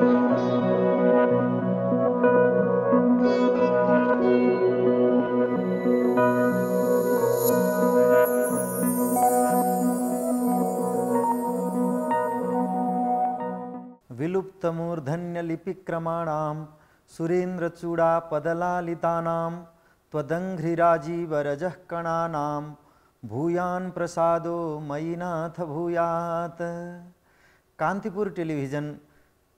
विलुप्तमूर्धन्यलिपिक्रमाणां सुरेन्द्रचूडापदलालितानां त्वदङ्घ्रिराजीवरजः कणानां भूयान प्रसादो मयि नाथ भूयात। कान्तिपुर टेलिभिजन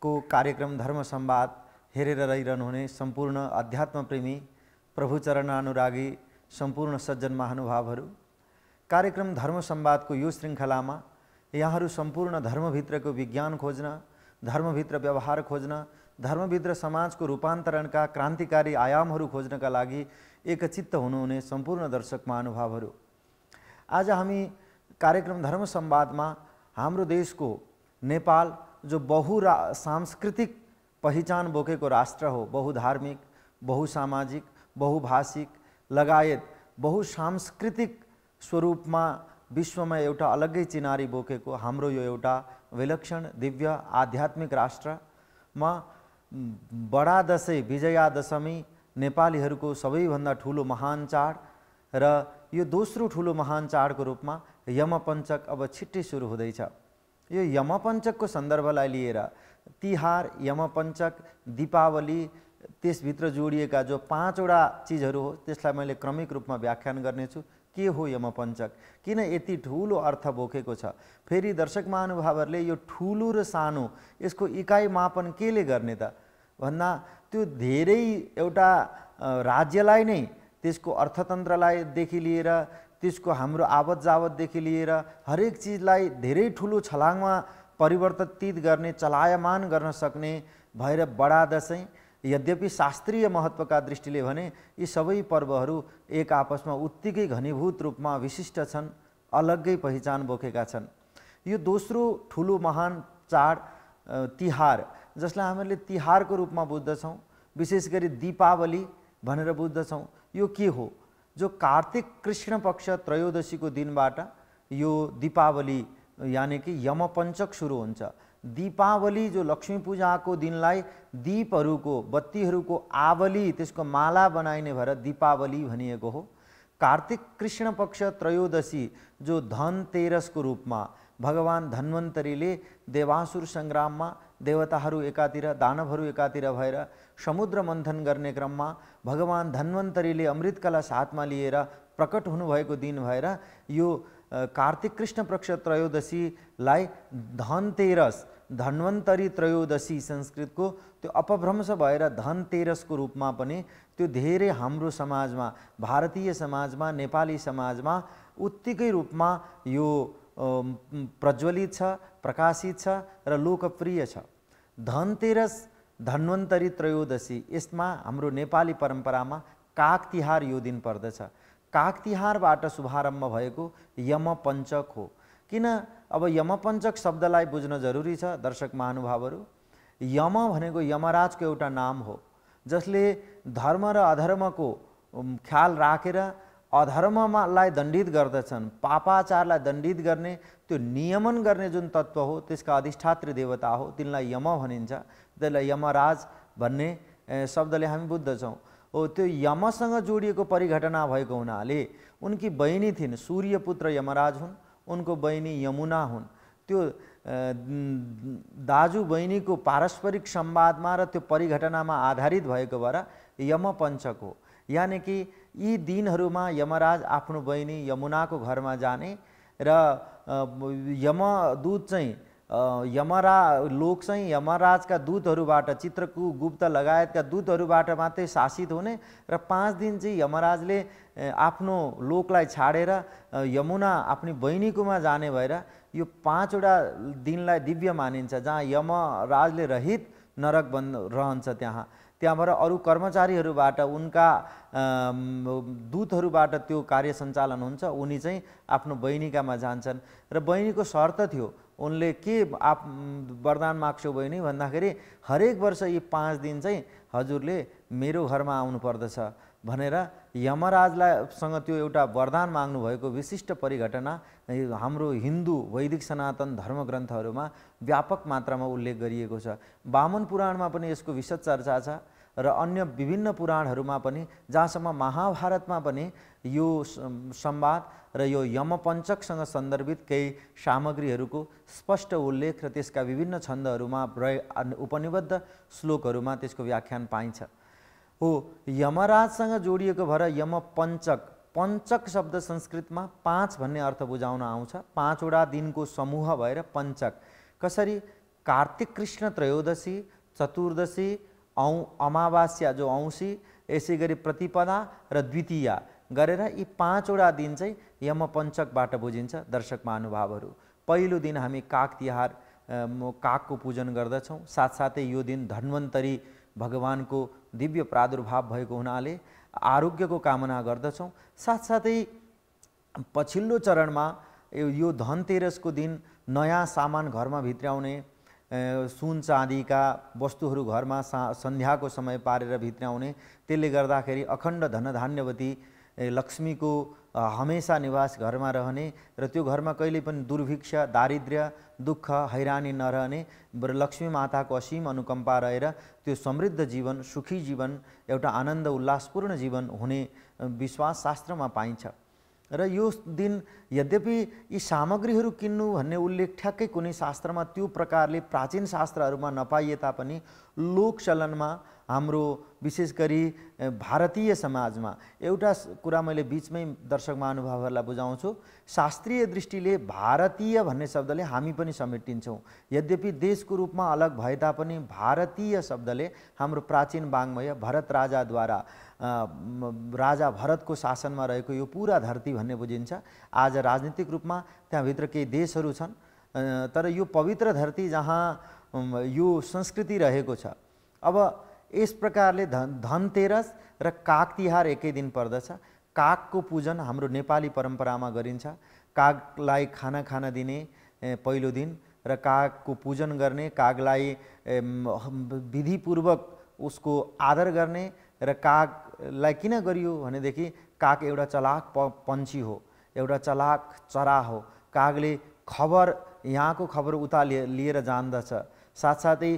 को कार्यक्रम धर्म संवाद हेरेर रहिरहनुहुने सम्पूर्ण अध्यात्म प्रेमी प्रभुचरण अनुरागी सम्पूर्ण सज्जन महानुभावहरू, कार्यक्रम धर्म संवादको यो श्रृङ्खलामा यहाँहरू सम्पूर्ण धर्मभित्रको विज्ञान खोज्न, धर्मभित्र व्यवहार खोज्न, धर्मभित्र समाजको रूपान्तरणका क्रान्तिकारी आयामहरू खोज्नका लागि एकचित्त हुनुहुने सम्पूर्ण दर्शक महानुभावहरू, आज हामी कार्यक्रम धर्म संवादमा हाम्रो देशको नेपाल जो सांस्कृतिक पहिचान बोकेको राष्ट्र हो, बहुधार्मिक, बहुसामाजिक, बहुभाषिक लगायत बहुसांस्कृतिक स्वरूपमा विश्वमा एउटा अलग्गै चिनारी बोकेको हाम्रो यो एउटा विलक्षण दिव्य आध्यात्मिक राष्ट्रमा बडा दशैं विजया दशमी नेपालीहरूको सबैभन्दा ठुलो महान चाड र यो दोस्रो ठुलो महान चाडको रूपमा यमपञ्चक अब छिट्टै सुरु हुँदैछ। यो यमपञ्चकको सन्दर्भलाई लिएर तिहार, यमपञ्चक, दीपावली, त्यसभित्र जोडिएका जो 5वटा चिजहरू हो त्यसलाई मैले क्रमिक रूपमा व्याख्यान गर्नेछु। के हो यमपञ्चक, किन यति ठुलो अर्थ बोकेको छ, फेरि दर्शक महानुभावहरूले यो ठुलो र सानो यसको इकाइ मापन केले गर्ने त भन्दा त्यो धेरै एउटा राज्यलाई नै त्यसको अर्थतन्त्रलाई देखि लिएर त्यसको हाम्रो आवत जावतदेखि लिएर हरेक चिजलाई धेरै ठुलो छलाङमा परिवर्तित गर्ने, चलायमान गर्न सक्ने भएर बडा दशैं, यद्यपि शास्त्रीय महत्त्वका दृष्टिले भने यी सबै पर्वहरू एक आपसमा उत्तिकै घनीभूत रूपमा विशिष्ट छन्, अलग्गै पहिचान बोकेका छन्। यो दोस्रो ठुलो महान चाड तिहार, जसलाई हामीले तिहारको रूपमा बुझ्दछौँ, विशेष गरी दीपावली भनेर बुझ्दछौँ। यो के हो? जो कार्तिक कृष्ण पक्ष त्रयोदशीको दिनबाट यो दीपावली यानी कि यमपञ्चक सुरु हुन्छ। दीपावली जो लक्ष्मी पूजाको दिनलाई दीपहरूको, बत्तीहरूको आवली, त्यसको माला बनाइने भएर दीपावली भनिएको हो। कार्तिक कृष्ण पक्ष त्रयोदशी जो धनतेरसको रूपमा भगवान धन्वन्तरीले देवासुर सङ्ग्राममा देवताहरू एकातिर, दानवहरू एकातिर भएर समुद्र मन्थन गर्ने क्रममा भगवान धन्वन्तरीले अमृत कलश हातमा लिएर प्रकट हुनुभएको दिन भएर यो कार्तिक कृष्ण पक्ष त्रयोदशीलाई धनतेरस, धन्वन्तरी त्रयोदशी संस्कृतको त्यो अपभ्रंश भएर धनतेरसको रूपमा पनि त्यो धेरै हाम्रो समाजमा, भारतीय समाजमा, नेपाली समाजमा उत्तिकै रूपमा यो प्रज्वलित छ, प्रकाशित छ र लोकप्रिय छ। धनतेरस, धन्वन्तरी त्रयोदशी, यसमा हाम्रो नेपाली परम्परामा काग तिहार यो दिन पर्दछ। काग तिहारबाट शुभारम्भ भएको यमपञ्चक हो। किन अब यमपञ्चक शब्दलाई बुझ्न जरुरी छ दर्शक महानुभावहरू? यम भनेको यमराजको एउटा नाम हो, जसले धर्म र अधर्मको ख्याल राखेर अधर्मलाई दण्डित गर्दछन्, पापाचारलाई दण्डित गर्ने, त्यो नियमन गर्ने जुन तत्त्व हो त्यसका अधिष्ठात्री देवता हो, तिनलाई यम भनिन्छ। त्यसलाई यमराज भन्ने शब्दले हामी बुझ्दछौँ। हो त्यो यमसँग जोडिएको परिघटना भएको हुनाले उनकी बहिनी थिइन्, सूर्यपुत्र यमराज हुन्, उनको बहिनी यमुना हुन्। त्यो दाजु बहिनीको पारस्परिक संवादमा र त्यो परिघटनामा आधारित भएको भएर यमपञ्चक हो। यानी कि यी दिनहरूमा यमराज आफ्नो बहिनी यमुनाको घरमा जाने र यमदूत चाहिँ लोक चाहिँ यमराजका दूतहरूबाट, चित्रकूट लगायतका दूतहरूबाट मात्रै शासित हुने र 5 दिन चाहिँ यमराजले आफ्नो लोकलाई छाडेर यमुना आफ्नी बहिनीकोमा जाने भएर यो 5वटा दिनलाई दिव्य मानिन्छ, जहाँ यमराजले रहित नरक रहन्छ। त्यहाँबाट अरू कर्मचारीहरूबाट, उनका दूतहरूबाट त्यो कार्य सञ्चालन हुन्छ। उनी चाहिँ आफ्नो बहिनीकामा जान्छन् र बहिनीको शर्त थियो, उनले के वरदान माग्छौ बहिनी भन्दाखेरि हरेक वर्ष यी 5 दिन चाहिँ हजुरले मेरो घरमा आउनु पर्दछ भनेर यमराजलाई सँग त्यो एउटा वरदान माग्नु भएको विशिष्ट परिघटना हाम्रो हिन्दू वैदिक सनातन धर्म ग्रन्थहरूमा व्यापक मात्रामा उल्लेख गरिएको छ। वामन पुराणमा पनि यसको विशद चर्चा छ र अन्य विभिन्न पुराणहरूमा पनि, जहाँसम्म महाभारतमा पनि यो संवाद र यो यमपञ्चकसँग सन्दर्भित केही सामग्रीहरूको स्पष्ट उल्लेख र त्यसका विभिन्न छन्दहरूमा उपनिबद्ध श्लोकहरूमा त्यसको व्याख्यान पाइन्छ। हो, यमराजसँग जोडिएको भएर यमपञ्चक, पञ्चक शब्द संस्कृतमा 5 भन्ने अर्थ बुझाउन आउँछ। 5 वटा दिनको समूह भएर पञ्चक। कसरी? कार्तिक कृष्ण त्रयोदशी, चतुर्दशी, अमावास्या जो औँसी, यसै गरी प्रतिपदा र द्वितीया गरेर यी 5 वटा दिन चाहिँ यमपञ्चकबाट बुझिन्छ। दर्शक महानुभावहरू, पहिलो दिन हामी काग तिहार, कागको पूजन गर्दछौँ। साथसाथै यो दिन धन्वन्तरी भगवानको दिव्य प्रादुर्भाव भएको हुनाले आरोग्यको कामना गर्दछौँ। साथसाथै पछिल्लो चरणमा यो धनतेरसको दिन नयाँ सामान घरमा भित्र्याउने, सुन चाँदीका वस्तुहरू घरमा सन्ध्याको समय पारेर भित्र्याउने, त्यसले गर्दाखेरि अखण्ड धनधान्यवती लक्ष्मीको हमेसा निवास घरमा रहने र त्यो घरमा कहिले पनि दुर्भिक्ष, दारिद्र्य, दुःख, हैरानी नरहने र लक्ष्मी माताको असीम अनुकम्पा रहेर त्यो समृद्ध जीवन, सुखी जीवन, एउटा आनन्द उल्लासपूर्ण जीवन हुने विश्वास शास्त्रमा पाइन्छ। र यो दिन यद्यपि यी सामग्रीहरू किन्नु भन्ने उल्लेख ठ्याक्कै कुनै शास्त्रमा त्यो प्रकारले प्राचीन शास्त्रहरूमा नपाइए तापनि लोकचलनमा हाम्रो विशेष गरी भारतीय समाजमा एउटा कुरा मैले बीचमै दर्शक महानुभावहरूलाई बुझाउँछु। शास्त्रीय दृष्टिले भारतीय भन्ने शब्दले हामी पनि समेटिन्छौँ। यद्यपि देशको रूपमा अलग भए तापनि भारतीय शब्दले हाम्रो प्राचीन वाङ्मय भरत राजाद्वारा, राजा भरतको शासनमा रहेको यो पुरा धरती भन्ने बुझिन्छ। आज राजनीतिक रूपमा त्यहाँभित्र केही देशहरू छन्, तर यो पवित्र धरती जहाँ यो संस्कृति रहेको छ। अब यस प्रकारले धनतेरस र काग तिहार एकै दिन पर्दछ। कागको पूजन हाम्रो नेपाली परम्परामा गरिन्छ। कागलाई खाना खान दिने पहिलो दिन र कागको पूजन गर्ने, कागलाई विधिपूर्वक उसको आदर गर्ने र कागलाई किन गरियो भनेदेखि काग एउटा चलाक पन्छी हो, एउटा चलाक चरा हो। कागले खबर, यहाँको खबर उता लिएर जान्दछ। साथसाथै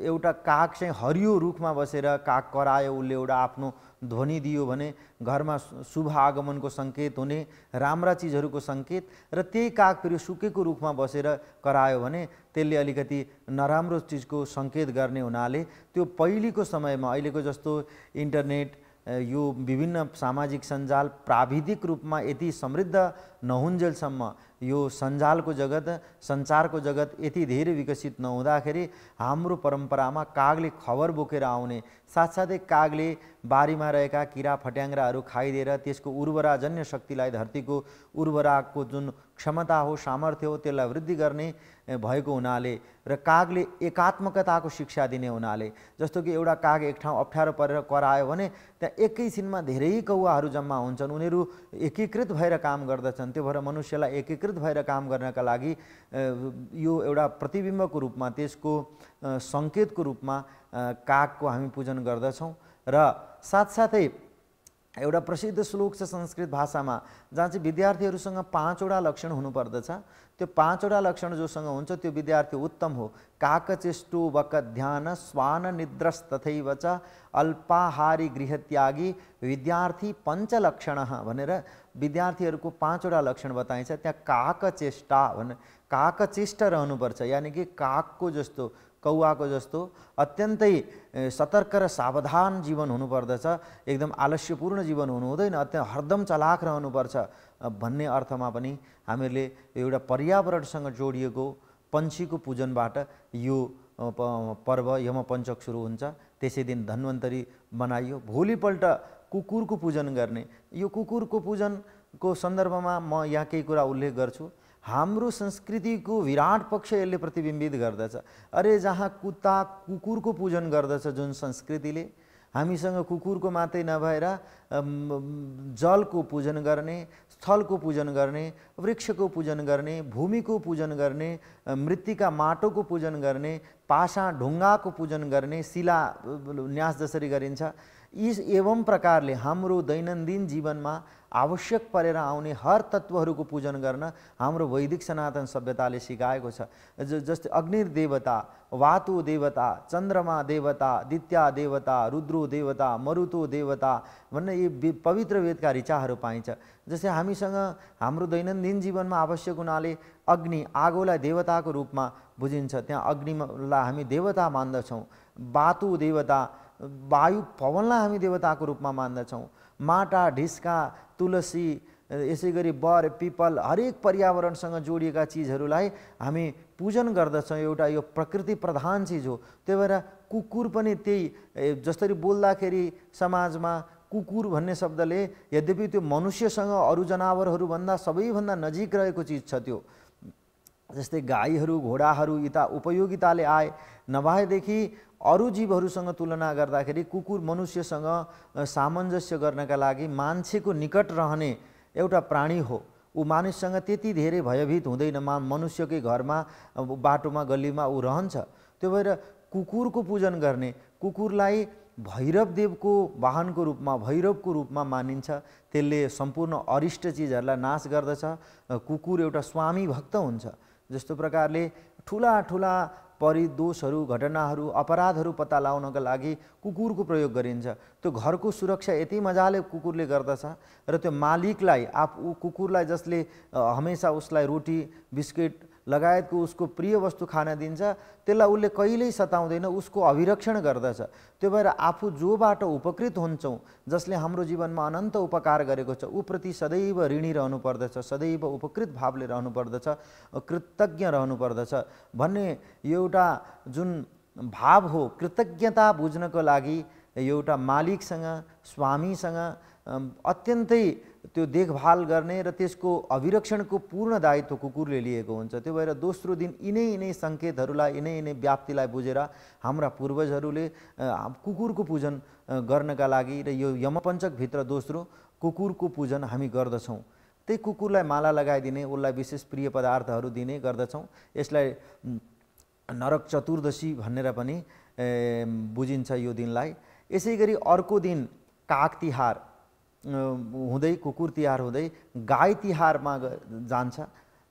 एउटा काग चाहिँ हरियो रुखमा बसेर काग करायो, उसले एउटा आफ्नो ध्वनि दियो भने घरमा शुभ आगमनको सङ्केत हुने, राम्रा चिजहरूको सङ्केत। र त्यही काग फेरि सुकेको रुखमा बसेर करायो भने त्यसले अलिकति नराम्रो चिजको सङ्केत गर्ने हुनाले त्यो पहिलेको समयमा, अहिलेको जस्तो इन्टरनेट, यो विभिन्न सामाजिक सञ्जाल प्राविधिक रूपमा यति समृद्ध नहुन्जेलसम्म, यो सञ्जालको जगत, सञ्चारको जगत यति धेरै विकसित नहुँदाखेरि हाम्रो परम्परामा कागले खबर बोकेर आउने, साथसाथै कागले बारीमा रहेका किरा फट्याङ्ग्राहरू खाइदिएर त्यसको उर्वराजन्य शक्तिलाई, धरतीको उर्वराको जुन क्षमता हो, सामर्थ्य हो, त्यसलाई वृद्धि गर्ने भएको हुनाले र कागले एकात्मकताको शिक्षा दिने हुनाले, जस्तो कि एउटा काग एक ठाउँ अप्ठ्यारो परेर करायो भने त्यहाँ एकैछिनमा धेरै कौवाहरू जम्मा हुन्छन्, उनीहरू एकीकृत भएर काम गर्दछन्। त्यो भएर मनुष्यलाई एकीकृत भएर काम गर्नका लागि यो एउटा प्रतिबिम्बको रूपमा, त्यसको सङ्केतको रूपमा कागको हामी पूजन गर्दछौँ। र साथसाथै एउटा प्रसिद्ध श्लोक छ संस्कृत भाषामा, जहाँ चाहिँ विद्यार्थीहरूसँग 5 वटा लक्षण हुनुपर्दछ। त्यो 5 वटा लक्षण जोसँग हुन्छ त्यो विद्यार्थी उत्तम हो। काकचेष्टो वकध्यान स्वान निद्रस तथैव च अल्पाहारी गृहत्यागी विद्यार्थी पञ्चलक्षण भनेर विद्यार्थीहरूको 5 वटा लक्षण बताइन्छ। त्यहाँ काकचेष्टा भने काकचेष्ट रहनुपर्छ, यानि कि कागको जस्तो, कौवाको जस्तो अत्यन्तै सतर्क र सावधान जीवन हुनुपर्दछ। एकदम आलस्यपूर्ण जीवन हुनु हुँदैन, अत्यन्त हरदम चलाक रहनुपर्छ भन्ने अर्थमा पनि हामीले एउटा पर्यावरणसँग जोडिएको पन्छीको पूजनबाट यो पर्व यमपञ्चक सुरु हुन्छ। त्यसै दिन धन्वन्तरी बनाइयो। भोलिपल्ट कुकुरको पूजन गर्ने। यो कुकुरको पूजनको सन्दर्भमा म यहाँ केही कुरा उल्लेख गर्छु। हाम्रो संस्कृतिको विराट पक्ष यसले प्रतिबिम्बित गर्दछ। अरे जहाँ कुकुरको पूजन गर्दछ जुन संस्कृतिले, हामीसँग कुकुरको मात्रै नभएर जलको पूजन गर्ने, स्थलको पूजन गर्ने, वृक्षको पूजन गर्ने, भूमिको पूजन गर्ने, मृत्तिका माटोको पूजन गर्ने, पाषाण ढुङ्गाको पूजन गर्ने, शिला न्यास जसरी गरिन्छ एवं प्रकारले हाम्रो दैनन्दिन जीवनमा आवश्यक परेर आउने हर तत्त्वहरूको पूजन गर्न हाम्रो वैदिक सनातन सभ्यताले सिकाएको छ। जस्तै अग्नि देवता, वातु देवता, चन्द्रमा देवता, दित्या देवता, रुद्रो देवता, मरुतो देवता भन्ने यी पवित्र वेदका ऋचाहरू पाइन्छ। जस्तै हामीसँग हाम्रो दैनन्दिन जीवनमा आवश्यक हुनाले अग्नि, आगोलाई देवताको रूपमा बुझिन्छ, त्यहाँ अग्निलाई हामी देवता मान्दछौँ। वातु देवता, वायु पवनलाई हामी देवताको रूपमा मान्दछौँ। माटा, ढिस्का, तुलसी, यसै गरी बर, पिपल, हरेक पर्यावरणसँग जोडिएका चिजहरूलाई हामी पूजन गर्दछौँ। एउटा यो प्रकृति प्रधान चिज हो। त्यही भएर कुकुर पनि त्यही, जसरी बोल्दाखेरि समाजमा कुकुर भन्ने शब्दले यद्यपि त्यो मनुष्यसँग अरू जनावरहरूभन्दा सबैभन्दा नजिक रहेको चिज छ त्यो। जस्तै गाईहरू, घोडाहरू यता उपयोगिताले आए, नभएदेखि अरू जीवहरूसँग तुलना गर्दाखेरि कुकुर मनुष्यसँग सामञ्जस्य गर्नका लागि मान्छेको निकट रहने एउटा प्राणी हो। ऊ मानिससँग त्यति धेरै भयभीत हुँदैन। मनुष्यकै घरमा, बाटोमा, गल्लीमा ऊ रहन्छ। त्यो भएर कुकुरको पूजन गर्ने, कुकुरलाई भैरव देवको वाहनको रूपमा, भैरवको रूपमा मानिन्छ। त्यसले सम्पूर्ण अरिष्ट चिजहरूलाई नाश गर्दछ। कुकुर एउटा स्वामी भक्त हुन्छ। जस्तो प्रकारले ठुला ठुला परिदोषहरू, घटनाहरू, अपराधहरू पत्ता लगाउनका लागि कुकुरको प्रयोग गरिन्छ। त्यो घरको सुरक्षा यति मजाले कुकुरले गर्दछ र त्यो मालिकलाई, कुकुरलाई जसले हमेसा उसलाई रोटी, बिस्किट लगायतको उसको प्रिय वस्तु खान दिन्छ, त्यसलाई उसले कहिल्यै सताउँदैन, उसको अभिरक्षण गर्दछ। त्यो भएर आफू जोबाट उपकृत हुन्छौँ, जसले हाम्रो जीवनमा अनन्त उपकार गरेको छ, ऊप्रति सदैव ऋणी रहनु पर्दछ, सदैव उपकृत भावले रहनु पर्दछ, कृतज्ञ रहनु पर्दछ भन्ने एउटा जुन भाव हो, कृतज्ञता बुझ्नको लागि एउटा मालिकसँग, स्वामीसँग अत्यन्तै त्यो देखभाल गर्ने र त्यसको अभिरक्षणको पूर्ण दायित्व कुकुरले लिएको हुन्छ। त्यो भएर दोस्रो दिन यिनै सङ्केतहरूलाई, यिनै व्याप्तिलाई बुझेर हाम्रा पूर्वजहरूले कुकुरको पूजन गर्नका लागि र यो यमपञ्चकभित्र दोस्रो कुकुरको पूजन हामी गर्दछौँ। त्यही कुकुरलाई माला लगाइदिने, उसलाई विशेष प्रिय पदार्थहरू दिने गर्दछौँ। यसलाई नरक चतुर्दशी भनेर पनि बुझिन्छ यो दिनलाई। यसै गरी अर्को दिन काग तिहार हुँदै, कुकुर तिहार हुँदै गाई तिहारमा जान्छ।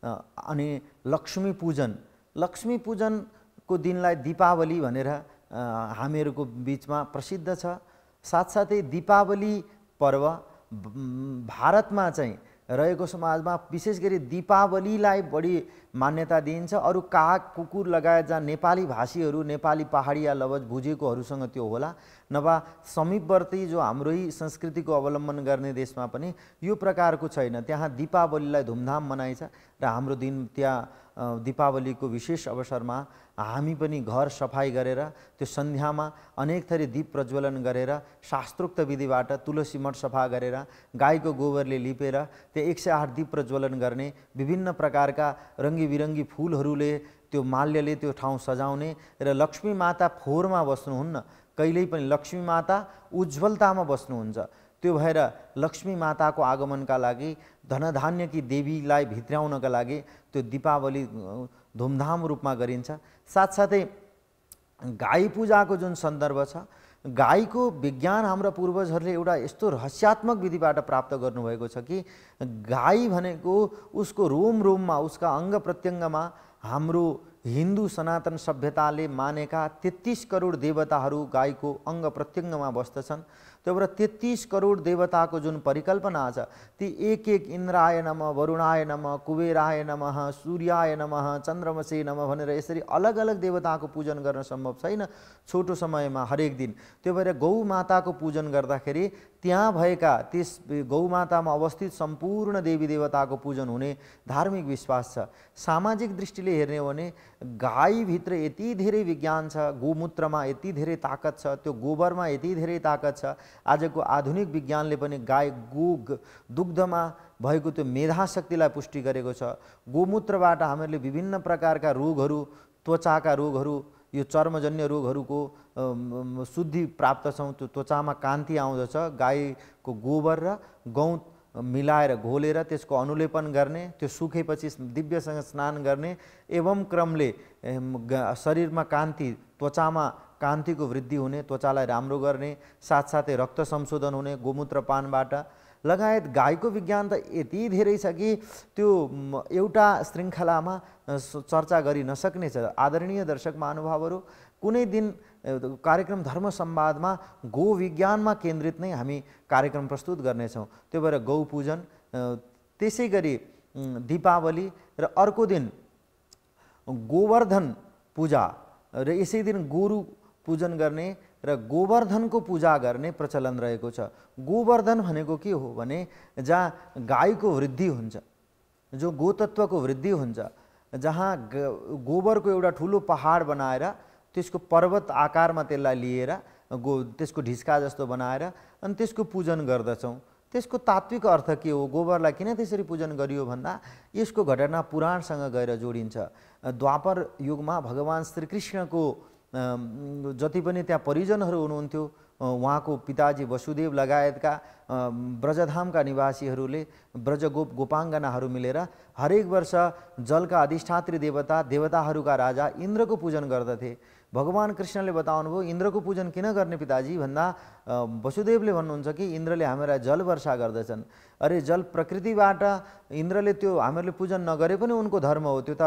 अनि लक्ष्मी पूजनको दिनलाई दीपावली भनेर हामीहरूको बिचमा प्रसिद्ध छ। साथसाथै दीपावली पर्व भारतमा चाहिँ रहेको समाजमा विशेष गरी दीपावलीलाई बढी मान्यता दिइन्छ। अरू काग, कुकुर लगायत जहाँ नेपाली भाषीहरू, नेपाली पहाडिया लवज बुझेकोहरूसँग त्यो होला, नभए समीपवर्ती जो हाम्रै संस्कृतिको अवलम्बन गर्ने देशमा पनि यो प्रकारको छैन। त्यहाँ दीपावलीलाई धुमधाम मनाइन्छ र हाम्रो दिन त्यहाँ दीपावलीको विशेष अवसरमा हामी पनि घर सफाई गरेर त्यो सन्ध्यामा अनेक थरी दीप प्रज्वलन गरेर शास्त्रोक्त विधिबाट तुलसी मठ सफा गरेर गाईको गोबरले लिपेर त्यो 108 दीप प्रज्वलन गर्ने, विभिन्न प्रकारका रङ्गी बिरङ्गी फुलहरूले, त्यो माल्यले त्यो ठाउँ सजाउने र लक्ष्मी माता फोहोरमा बस्नुहुन्न, कहिल्यै पनि लक्ष्मी माता उज्जवलतामा बस्नुहुन्छ। त्यो भएर लक्ष्मी माताको आगमनका लागि, धनधान्यकी देवीलाई भित्र्याउनका लागि त्यो दीपावली धुमधाम रूपमा गरिन्छ। साथसाथै गाई पूजाको जुन सन्दर्भ छ, गाईको विज्ञान हाम्रा पूर्वजहरूले एउटा यस्तो रहस्यात्मक विधिबाट प्राप्त गर्नुभएको छ कि गाई भनेको उसको रोम रोममा, उसका अङ्ग प्रत्यङ्गमा हाम्रो हिन्दू सनातन सभ्यताले मानेका 33 करोड देवताहरू गाईको अङ्ग प्रत्यङ्गमा बस्दछन्। त्यो भएर 33 करोड देवताको जुन परिकल्पना छ, ती एक एक इन्द्राय नमः, वरुणाय नमः, कुबेराय नमः, सूर्याय नमः, चन्द्रमसे नमः भनेर यसरी अलग अलग देवताको पूजन गर्न सम्भव छैन छोटो समयमा हरेक दिन। त्यो भएर गौ माताको पूजन गर्दाखेरि त्यहाँ भएका त्यस गौमातामा अवस्थित सम्पूर्ण देवी देवताको पूजन हुने धार्मिक विश्वास छ। सामाजिक दृष्टिले हेर्ने हो भने गाईभित्र यति धेरै विज्ञान छ, गोमूत्रमा यति धेरै ताकत छ, त्यो गोबरमा यति धेरै ताकत छ। आजको आधुनिक विज्ञानले पनि गाई दुग्धमा भएको त्यो मेधाशक्तिलाई पुष्टि गरेको छ। गोमूत्रबाट हामीले विभिन्न प्रकारका रोगहरू, त्वचाका रोगहरू, यो चर्मजन्य रोगहरूको शुद्धि प्राप्त छौँ। त्यो त्वचामा कान्ति आउँदछ। गाईको गोबर र गौत मिलाएर घोलेर त्यसको अनुलेपन गर्ने, त्यो सुकेपछि दिव्यसँग स्नान गर्ने, एवं क्रमले शरीरमा कान्ति, त्वचामा कान्तिको वृद्धि हुने, त्वचालाई राम्रो गर्ने, साथसाथै रक्त संशोधन हुने गोमूत्र पानबाट लगायत गाईको विज्ञान त यति धेरै छ कि त्यो एउटा श्रृङ्खलामा चर्चा गरि नसक्ने छ। आदरणीय दर्शक महानुभावहरू, कुनै दिन कार्यक्रम धर्म संवादमा गो विज्ञानमा केन्द्रित नै हामी कार्यक्रम प्रस्तुत गर्नेछौँ। त्यो भएर गौ पूजन, त्यसै गरी दीपावली र अर्को दिन गोवर्धन पूजा र यसै दिन गोरु पूजन गर्ने र गोवर्धनको पूजा गर्ने प्रचलन रहेको छ। गोवर्धन भनेको के हो भने जहाँ गाईको वृद्धि हुन्छ, जो गोतत्वको वृद्धि हुन्छ, जहाँ गोबरको एउटा ठुलो पहाड बनाएर त्यसको पर्वत आकारमा त्यसलाई लिएर त्यसको ढिस्का जस्तो बनाएर अनि त्यसको पूजन गर्दछौँ। त्यसको तात्विक अर्थ के हो, गोबरलाई किन त्यसरी पूजन गरियो भन्दा यसको घटना पुराणसँग गएर जोडिन्छ। द्वापर युगमा भगवान श्रीकृष्णको जति पनि त्यहाँ परिजनहरू हुनुहुन्थ्यो, उहाँको पिताजी वसुदेव लगायतका ब्रजधामका निवासीहरूले ब्रजगोप गोपाङ्गनाहरू मिलेर हरेक वर्ष जलका अधिष्ठात्री देवता देवताहरूका राजा इन्द्रको पूजन गर्दथे। भगवान कृष्णले बताउनुभयो इन्द्रको पूजन किन गर्ने पिताजी भन्दा वसुदेवले भन्नुहुन्छ कि इन्द्रले हामीलाई जल वर्षा गर्दछन्। अरे जल प्रकृतिबाट इन्द्रले त्यो हामीहरूले पूजन नगरे पनि उनको धर्म हो, त्यो त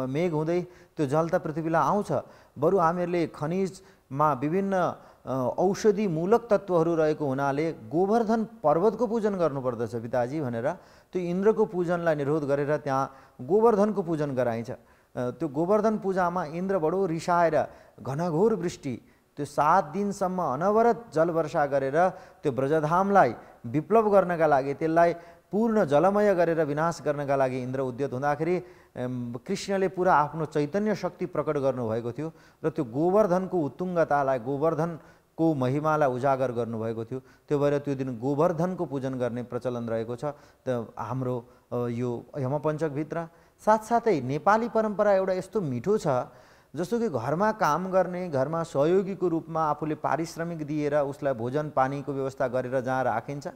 मेघ हुँदै त्यो जल त पृथ्वीलाई आउँछ। बरु हामीहरूले खनिजमा विभिन्न औषधि मूलक तत्त्वहरू रहेको हुनाले गोवर्धन पर्वतको पूजन गर्नुपर्दछ पिताजी भनेर त्यो इन्द्रको पूजनलाई निरोध गरेर त्यहाँ गोवर्धनको पूजन गराइन्छ। त्यो गोवर्धन पूजामा इन्द्र बडो रिसाएर घनघोर वृष्टि त्यो 7 दिनसम्म अनवरत जल वर्षा गरेर त्यो ब्रजधामलाई विप्लव गर्नका लागि, त्यसलाई पूर्ण जलमय गरेर विनाश गर्नका लागि इन्द्र उद्यत हुँदाखेरि कृष्णले पुरा आफ्नो चैतन्य शक्ति प्रकट गर्नुभएको थियो र त्यो गोवर्धनको उत्तुङ्गतालाई, गोवर्धनको महिमालाई उजागर गर्नुभएको थियो। त्यो भएर त्यो दिन गोवर्धनको पूजन गर्ने प्रचलन रहेको छ त हाम्रो यो यमपञ्चकभित्र। साथसाथै नेपाली परम्परा एउटा यस्तो मिठो छ, जस्तो कि घरमा काम गर्ने, घरमा सहयोगीको रूपमा आफूले पारिश्रमिक दिएर उसलाई भोजन पानीको व्यवस्था गरेर जहाँ राखिन्छ,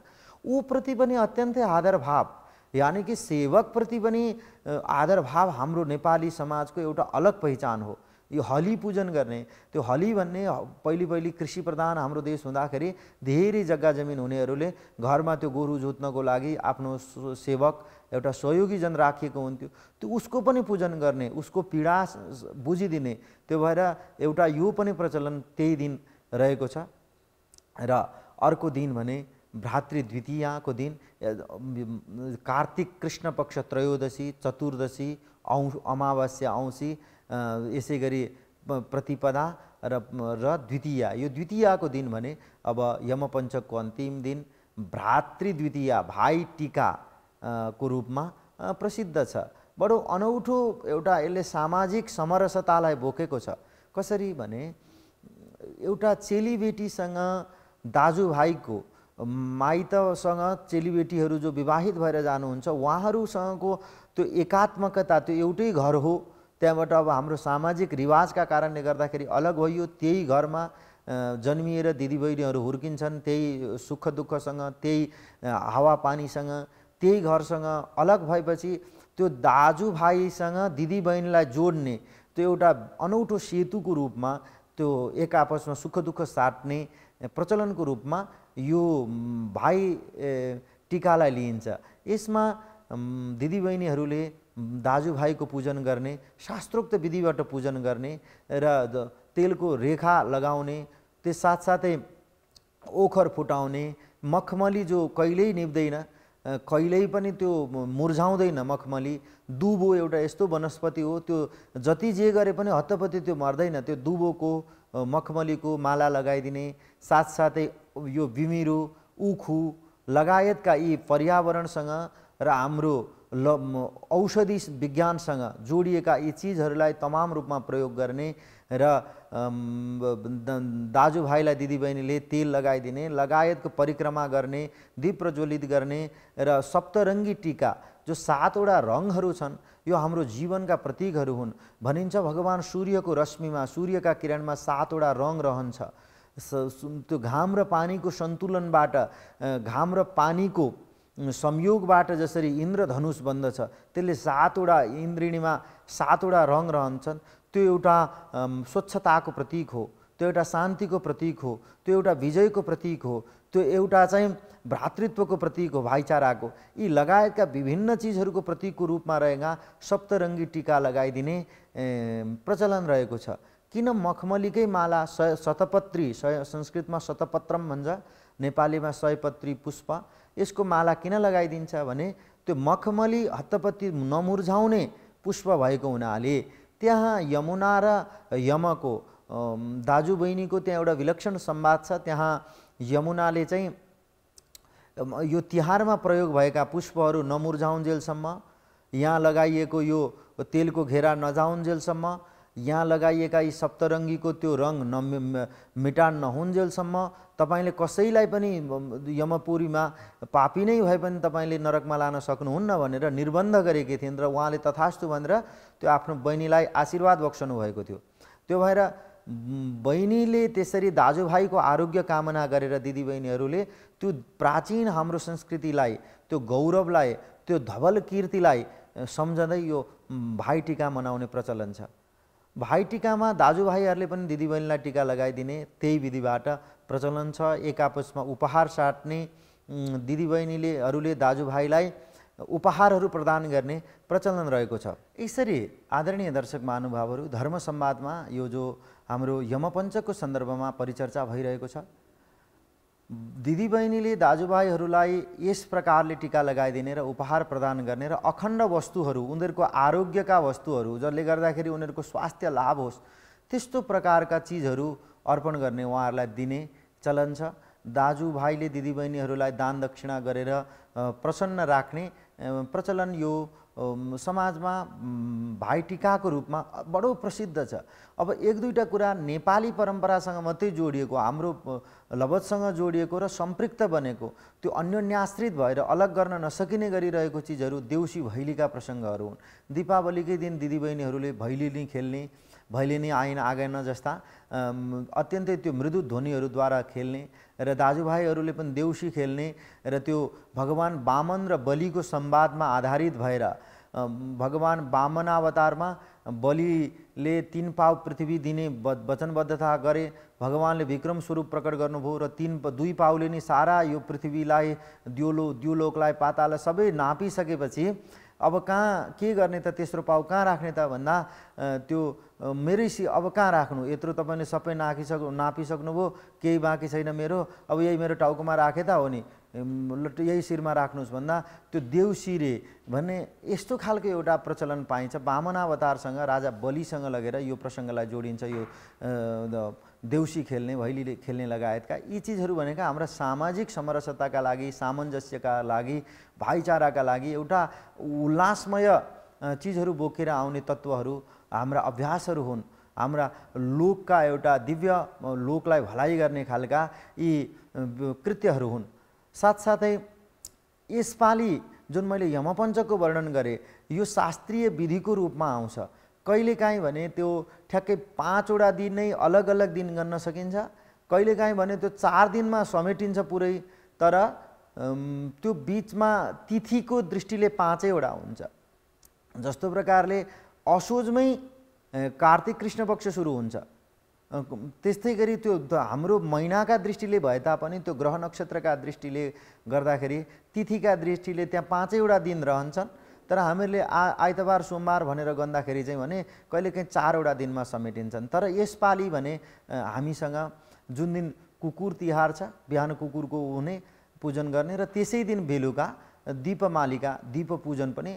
ऊ प्रति पनि अत्यन्तै आदर भाव, यानि कि सेवक प्रति पनि आदर भाव हाम्रो नेपाली समाजको एउटा अलग पहिचान हो। यो हली पूजन गर्ने, त्यो हली भन्ने पहिले कृषि प्रधान हाम्रो देश हुँदाखेरि धेरै जग्गा जमिन हुनेहरूले घरमा त्यो गोरु जोत्नको लागि आफ्नो सेवक एउटा सहयोगीजन राखिएको हुन्थ्यो, त्यो उसको पनि पूजन गर्ने, उसको पीडा बुझिदिने। त्यो भएर एउटा यो पनि प्रचलन त्यही दिन रहेको छ। र अर्को दिन भने भ्रातृ द्वितीयाको दिन, कार्तिक कृष्ण पक्ष त्रयोदशी, चतुर्दशी, अमावास्या, औँसी, यसै गरी प्रतिपदा र द्वितीया। यो द्वितीयाको दिन भने अब यमपञ्चकको अन्तिम दिन भ्रातृ द्वितीया, भाइ टीका को रूपमा प्रसिद्ध छ। बडो अनौठो एउटा यसले सामाजिक समरसतालाई बोकेको छ। कसरी भने एउटा चेलीबेटीसँग दाजुभाइको, माइतसँग चेलीबेटीहरू जो विवाहित भएर जानुहुन्छ उहाँहरूसँगको त्यो एकात्मकता, त्यो एउटै घर हो, त्यहाँबाट अब हाम्रो सामाजिक रिवाजका कारणले गर्दाखेरि अलग भइयो। त्यही घरमा जन्मिएर दिदीबहिनीहरू हुर्किन्छन्, त्यही सुख दुःखसँग, त्यही हावापानीसँग, त्यही घरसँग अलग भएपछि त्यो दाजुभाइसँग दिदीबहिनीलाई जोड्ने त्यो एउटा अनौठो सेतुको रूपमा, त्यो एक आपसमा सुख दुःख साट्ने प्रचलनको रूपमा यो भाइ टीकालाई लिइन्छ। यसमा दिदीबहिनीहरूले दाजुभाइको पूजन गर्ने, शास्त्रोक्त विधिबाट पूजन गर्ने र तेलको रेखा लगाउने, त्यस साथसाथै ओखर फुटाउने, मखमली जो कहिल्यै निप्दैन, कहिल्यै पनि त्यो मुर्झाउँदैन मखमली। दुबो एउटा यस्तो वनस्पति हो, त्यो जति जे गरे पनि हत्तपत्ती त्यो मर्दैन। त्यो दुबोको, मखमलीको माला लगाइदिने, साथसाथै यो बिमिरो, उखु लगायतका यी पर्यावरणसँग र हाम्रो औषधि विज्ञानसँग जोडिएका यी चिजहरूलाई तमाम रूपमा प्रयोग गर्ने र दाजुभाइलाई दिदीबहिनीले तेल लगाइदिने, लगायतको परिक्रमा गर्ने, दीप प्रज्वलित गर्ने र सप्तरङ्गी टीका, जो 7 वटा रङहरू छन्, यो हाम्रो जीवनका प्रतीकहरू हुन्। भनिन्छ भगवान सूर्यको रश्मिमा, सूर्यका किरणमा 7 वटा रङ रहन्छ। त्यो घाम र पानीको सन्तुलनबाट, घाम र पानीको संयोगबाट जसरी इन्द्रधनुष बन्दछ, त्यसले 7 वटा इन्द्रिणीमा 7 वटा रङ रहन्छन्। त्यो एउटा स्वच्छताको प्रतीक हो। त्यो एउटा शान्तिको प्रतीक हो, त्यो एउटा विजयको प्रतीक हो, त्यो एउटा चाहिँ भ्रातृत्वको प्रतीक हो, भाइचाराको, यी लगायतका विभिन्न चिजहरूको प्रतीकको रूपमा रहेका सप्तरङ्गी टीका लगाइदिने प्रचलन रहेको छ। किन मखमलीकै माला शतपत्री, संस्कृतमा शतपत्रम भन्छ, नेपालीमा सयपत्री पुष्प, यसको माला किन लगाइदिन्छ भने त्यो मखमली हत्तपत्ती नमुर्झाउने पुष्प भएको हुनाले त्यहाँ यमुना र यमको दाजु बहिनीको त्यहाँ एउटा विलक्षण संवाद छ। त्यहाँ यमुनाले चाहिँ यो तिहारमा प्रयोग भएका पुष्पहरू नमुर्झाउन्जेलसम्म, यहाँ लगाइएको यो तेलको घेरा नजाउन्जेलसम्म, यहाँ लगाइएका यी सप्तरङ्गीको त्यो रङ मिटान नहुन्जेलसम्म तपाईले कसैलाई पनि यमपुरीमा पापी नै भए पनि तपाईले नरकमा लान सक्नुहुन्न भनेर निर्बन्ध गरेकी थिइन् र उहाँले तथास्तु भनेर त्यो आफ्नो बहिनीलाई आशीर्वाद बक्सनु भएको थियो। त्यो भएर बहिनीले त्यसरी दाजुभाइको आरोग्य कामना गरेर दिदीबहिनीहरूले त्यो प्राचीन हाम्रो संस्कृतिलाई, त्यो गौरवलाई, त्यो धवल कीर्तिलाई सम्झँदै यो भाइटिका मनाउने प्रचलन छ। भाइटिकामा दाजुभाइहरूले पनि दिदीबहिनीलाई टिका लगाइदिने त्यही विधिबाट प्रचलन छ। एक आपसमा उपहार साट्ने, दिदीबहिनीहरूले दाजुभाइलाई उपहारहरू प्रदान गर्ने प्रचलन रहेको छ। यसरी आदरणीय दर्शक महानुभावहरू, धर्म संवादमा यो जो हाम्रो यमपञ्चकको सन्दर्भमा परिचर्चा भइरहेको छ, दिदीबहिनीले दाजुभाइहरूलाई यस प्रकारले टिका लगाइदिने र उपहार प्रदान गर्ने र अखण्ड वस्तुहरू, उनीहरूको आरोग्यका वस्तुहरू जसले गर्दाखेरि उनीहरूको स्वास्थ्य लाभ होस् त्यस्तो प्रकारका चिजहरू अर्पण गर्ने, उहाँहरूलाई दिने चलन छ। दाजुभाइले दिदीबहिनीहरूलाई दान दक्षिणा गरेर प्रसन्न राख्ने प्रचलन यो समाजमा भाइटिकाको रूपमा बडो प्रसिद्ध छ। अब एक दुईटा कुरा नेपाली परम्परासँग मात्रै जोडिएको, हाम्रो लवजसँग जोडिएको र सम्पृक्त बनेको, त्यो अन्योन्याश्रित भएर अलग गर्न नसकिने गरिरहेको चिजहरू देउसी भैलीका प्रसङ्गहरू हुन्। दीपावलीकै दिन दिदीबहिनीहरूले भैलिनी खेल्ने, भैलिनी आइन आगेन जस्ता अत्यन्तै त्यो मृदु ध्वनिहरूद्वारा खेल्ने र दाजुभाइहरूले पनि देउसी खेल्ने र त्यो भगवान वामन र बलिको संवादमा आधारित भएर भगवान वामनावतारमा बलिले 3 पाउ पृथ्वी दिने वचनबद्धता गरे, भगवानले विक्रम स्वरूप प्रकट गर्नुभयो र 2 पाउले नि सारा यो पृथ्वीलाई, द्युलोकलाई, पाताललाई सबै नापिसकेपछि अब कहाँ के गर्ने त, तेस्रो पाउ कहाँ राख्ने त भन्दा त्यो मेरै अब कहाँ राख्नु, यत्रो तपाईँले सबै नापिसक्नुभयो, केही बाँकी छैन मेरो, अब यही मेरो टाउकोमा राखे त हो नि, यही शिरमा राख्नुहोस् भन्दा त्यो देउसिरे भन्ने यस्तो खालको एउटा प्रचलन पाइन्छ। वामनावतारसँग, राजा बलिसँग लगेर यो प्रसङ्गलाई जोडिन्छ। यो देउसी खेल्ने, भैलीले खेल्ने लगायतका यी चिजहरू भनेका हाम्रा सामाजिक समरसताका लागि, सामञ्जस्यका लागि, भाइचाराका लागि एउटा उल्लासमय चिजहरू बोकेर आउने तत्त्वहरू, हाम्रा अभ्यासहरू हुन्। हाम्रा लोकका एउटा दिव्य लोकलाई भलाइ गर्ने खालका यी कृत्यहरू हुन्। साथसाथै यसपालि जुन मैले यमपञ्चकको वर्णन गरेँ यो शास्त्रीय विधिको रूपमा आउँछ। कहिलेकाहीँ भने त्यो ठ्याक्कै 5 वटा दिन नै अलग अलग दिन गर्न सकिन्छ, कहिलेकाहीँ भने त्यो 4 दिनमा समेटिन्छ पुरै, तर त्यो बिचमा तिथिको दृष्टिले 5 वटा हुन्छ। जस्तो प्रकारले असोजमै कार्तिक कृष्ण पक्ष सुरु हुन्छ, त्यस्तै गरी त्यो हाम्रो महिनाका दृष्टिले भए तापनि त्यो ग्रह नक्षत्रका दृष्टिले गर्दाखेरि तिथिका दृष्टिले त्यहाँ 5 वटा दिन रहन्छन्, तर हामीले आइतबार सोमबार भनेर गन्दाखेरि चाहिँ भने कहिलेकाहीँ 4 वटा दिनमा समेटिन्छन्। तर यसपालि भने हामीसँग जुन दिन कुकुर तिहार छ, बिहान कुकुरको हुने पूजन गर्ने र त्यसै दिन बेलुका दीपमालिका दीप पूजन पनि,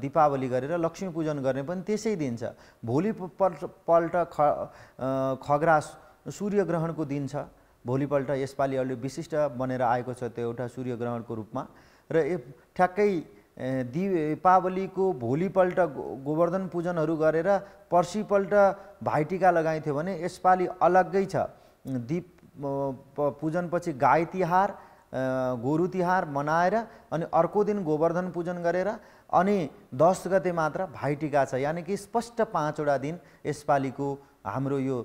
दीपावली गरेर लक्ष्मी पूजन गर्ने पनि त्यसै दिन छ। भोलिपल्ट खग्रास सूर्यग्रहणको दिन छ, भोलिपल्ट यसपालि अलि विशिष्ट बनेर आएको छ त्यो एउटा सूर्यग्रहणको रूपमा। र ठ्याक्कै दीपावलीको भोलिपल्ट गोवर्धन पूजनहरू गरेर पर्सिपल्ट भाइटिका लगाइन्थ्यो भने यसपालि अलग्गै छ। दीप पूजनपछि गाई तिहार, गोरु तिहार मनाएर अनि अर्को दिन गोवर्धन पूजन गरेर अनि 10 गते मात्र भाइटिका छ। यानि कि स्पष्ट 5 वटा दिन यसपालिको हाम्रो यो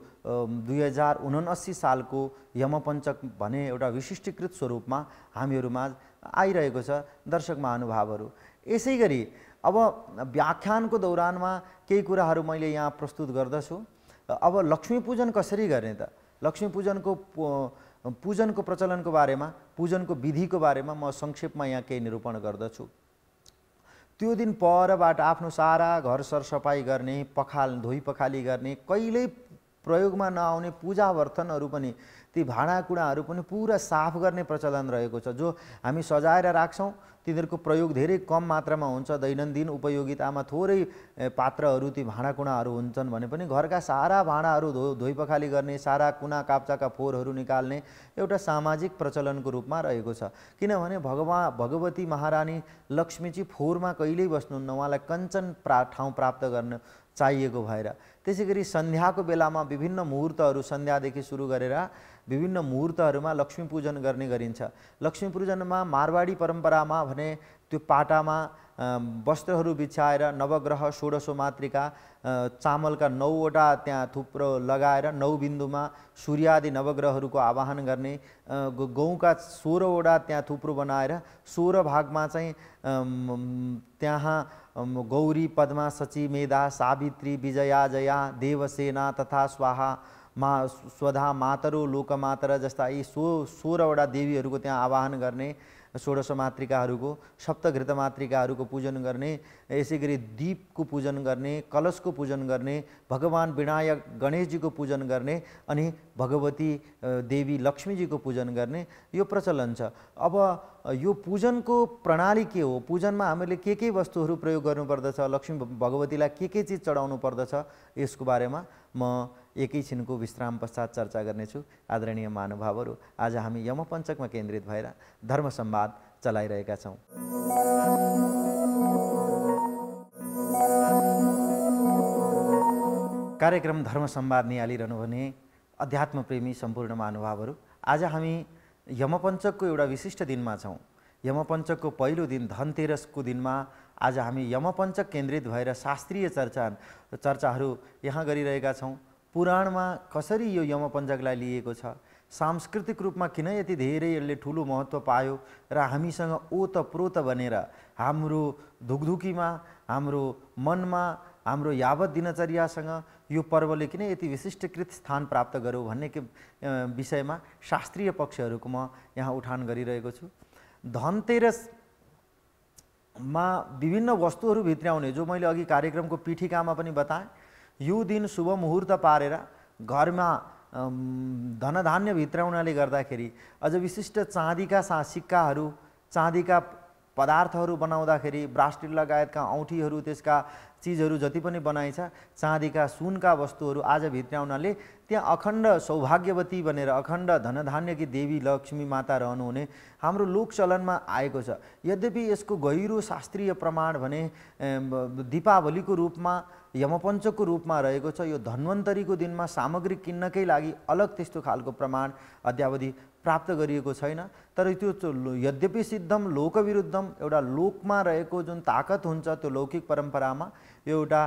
2079 सालको यमपञ्चक भने एउटा विशिष्टीकृत स्वरूपमा हामीहरूमा आइरहेको छ दर्शक महानुभावहरू। यसै गरी अब व्याख्यानको दौरानमा केही कुराहरू मैले यहाँ प्रस्तुत गर्दछु। अब लक्ष्मी पूजन कसरी गर्ने त? लक्ष्मी पूजनको प्रचलनको बारेमा, पूजनको विधिको बारेमा म संक्षेपमा यहाँ केही निरूपण गर्दछु। त्यो दिन परबाट आफ्नो सारा घर सरसफाई गर्ने, धोई पखाली गर्ने, कहिल्यै प्रयोगमा नआउने पूजा बर्तनहरू पनि, ती भाँडाकुँडाहरू पनि पुरा साफ गर्ने प्रचलन रहेको छ। जो हामी सजाएर राख्छौँ तिनीहरूको प्रयोग धेरै कम मात्रामा हुन्छ, दैनन्दिन उपयोगितामा थोरै पात्रहरू ती भाँडाकुँडाहरू हुन्छन् भने पनि घरका सारा भाँडाहरू धोई पखाली गर्ने, सारा कुना काप्चाका फोहोरहरू निकाल्ने एउटा सामाजिक प्रचलनको रूपमा रहेको छ। किनभने भगवती महारानी लक्ष्मीजी फोहोरमा कहिल्यै बस्नुहुन्न, उहाँलाई कञ्चन ठाउँ प्राप्त गर्न चाहिएको भएर। त्यसैगरी सन्ध्याको बेलामा विभिन्न मुहुर्तहरू, सन्ध्यादेखि सुरु गरेर विभिन्न मुहुर्तहरूमा लक्ष्मी पूजन गर्ने गरिन्छ। लक्ष्मी पूजनमा मारवाडी परम्परामा भने त्यो पाटामा वस्त्रहरू बिछाएर नवग्रह 16 मातृका चामलका 9वटा त्यहाँ थुप्रो लगाएर 9 बिन्दुमा सूर्यादि नवग्रहहरूको आवाहन गर्ने, गौँका 16वटा त्यहाँ थुप्रो बनाएर 16 भागमा चाहिँ त्यहाँ गौरी, पद्मा, सची, मेधा, सावित्री, विजया, जया, देवसेना तथा स्वाहा, स्वधा, मातरो, लोकमातर जस्ता यी 16वटा देवीहरूको त्यहाँ आवाहन गर्ने, 16 मातृकाहरूको, सप्तघृत मातृकाहरूको पूजन गर्ने, यसै गरी दीपको पूजन गर्ने, कलशको पूजन गर्ने, भगवान विनायक गणेशजीको पूजन गर्ने अनि भगवती देवी लक्ष्मीजीको पूजन गर्ने यो प्रचलन छ। अब यो पूजनको प्रणाली के हो? पूजनमा हामीले के वस्तुहरू प्रयोग गर्नुपर्दछ, लक्ष्मी भगवतीलाई के चिज चढाउनु पर्दछ, यसको बारेमा म एकैछिनको विश्राम पश्चात चर्चा गर्नेछु। आदरणीय महानुभावहरू, आज हामी यमपञ्चकमा केन्द्रित भएर धर्म संवाद चलाइरहेका छौँ। कार्यक्रम धर्म संवाद निहालिरहनु भने अध्यात्म प्रेमी सम्पूर्ण महानुभावहरू, आज हामी यमपञ्चकको एउटा विशिष्ट दिनमा छौँ। यमपञ्चकको पहिलो दिन धनतेरसको दिनमा आज हामी यमपञ्चक केन्द्रित भएर शास्त्रीय चर्चाहरू यहाँ गरिरहेका छौँ। पुराणमा कसरी यो यमपञ्चकलाई लिएको छ, सांस्कृतिक रूपमा किन यति धेरै यसले ठुलो महत्त्व पायो र हामीसँग ओतप्रोत बनेर हाम्रो धुकधुकीमा, हाम्रो मनमा, हाम्रो यावत दिनचर्यासँग यो पर्वले किन यति विशिष्टकृत स्थान प्राप्त गर्यो भन्ने विषयमा शास्त्रीय पक्षहरूको म यहाँ उठान गरिरहेको छु। धनतेरसमा विभिन्न वस्तुहरू भित्र्याउने, जो मैले अघि कार्यक्रमको पीठिकामा पनि बताएँ, यो दिन शुभ मुहुर्त पारेर घरमा धनधान्य भित्राउनाले गर्दाखेरि अझ विशिष्ट चाँदीका सिक्काहरू, चाँदीका पदार्थहरू बनाउँदाखेरि ब्रासलेट लगायतका औँठीहरू, त्यसका चिजहरू जति पनि बनाइन्छ, चाँदीका सुनका वस्तुहरू आज भित्राउनाले त्यहाँ अखण्ड सौभाग्यवती बनेर अखण्ड धनधान्यकी देवी लक्ष्मी माता रहनुहुने हाम्रो लोकचलनमा आएको छ। यद्यपि यसको गहिरो शास्त्रीय प्रमाण भने दीपावलीको रूपमा, यमपञ्चकको रूपमा रहेको छ। यो धन्वन्तरीको दिनमा सामग्री किन्नकै लागि अलग त्यस्तो खालको प्रमाण अद्यावधि प्राप्त गरिएको छैन। तर त्यो यद्यपि सिद्धम लोकविरुद्धम, एउटा लोकमा रहेको जुन ताकत हुन्छ त्यो लौकिक परम्परामा एउटा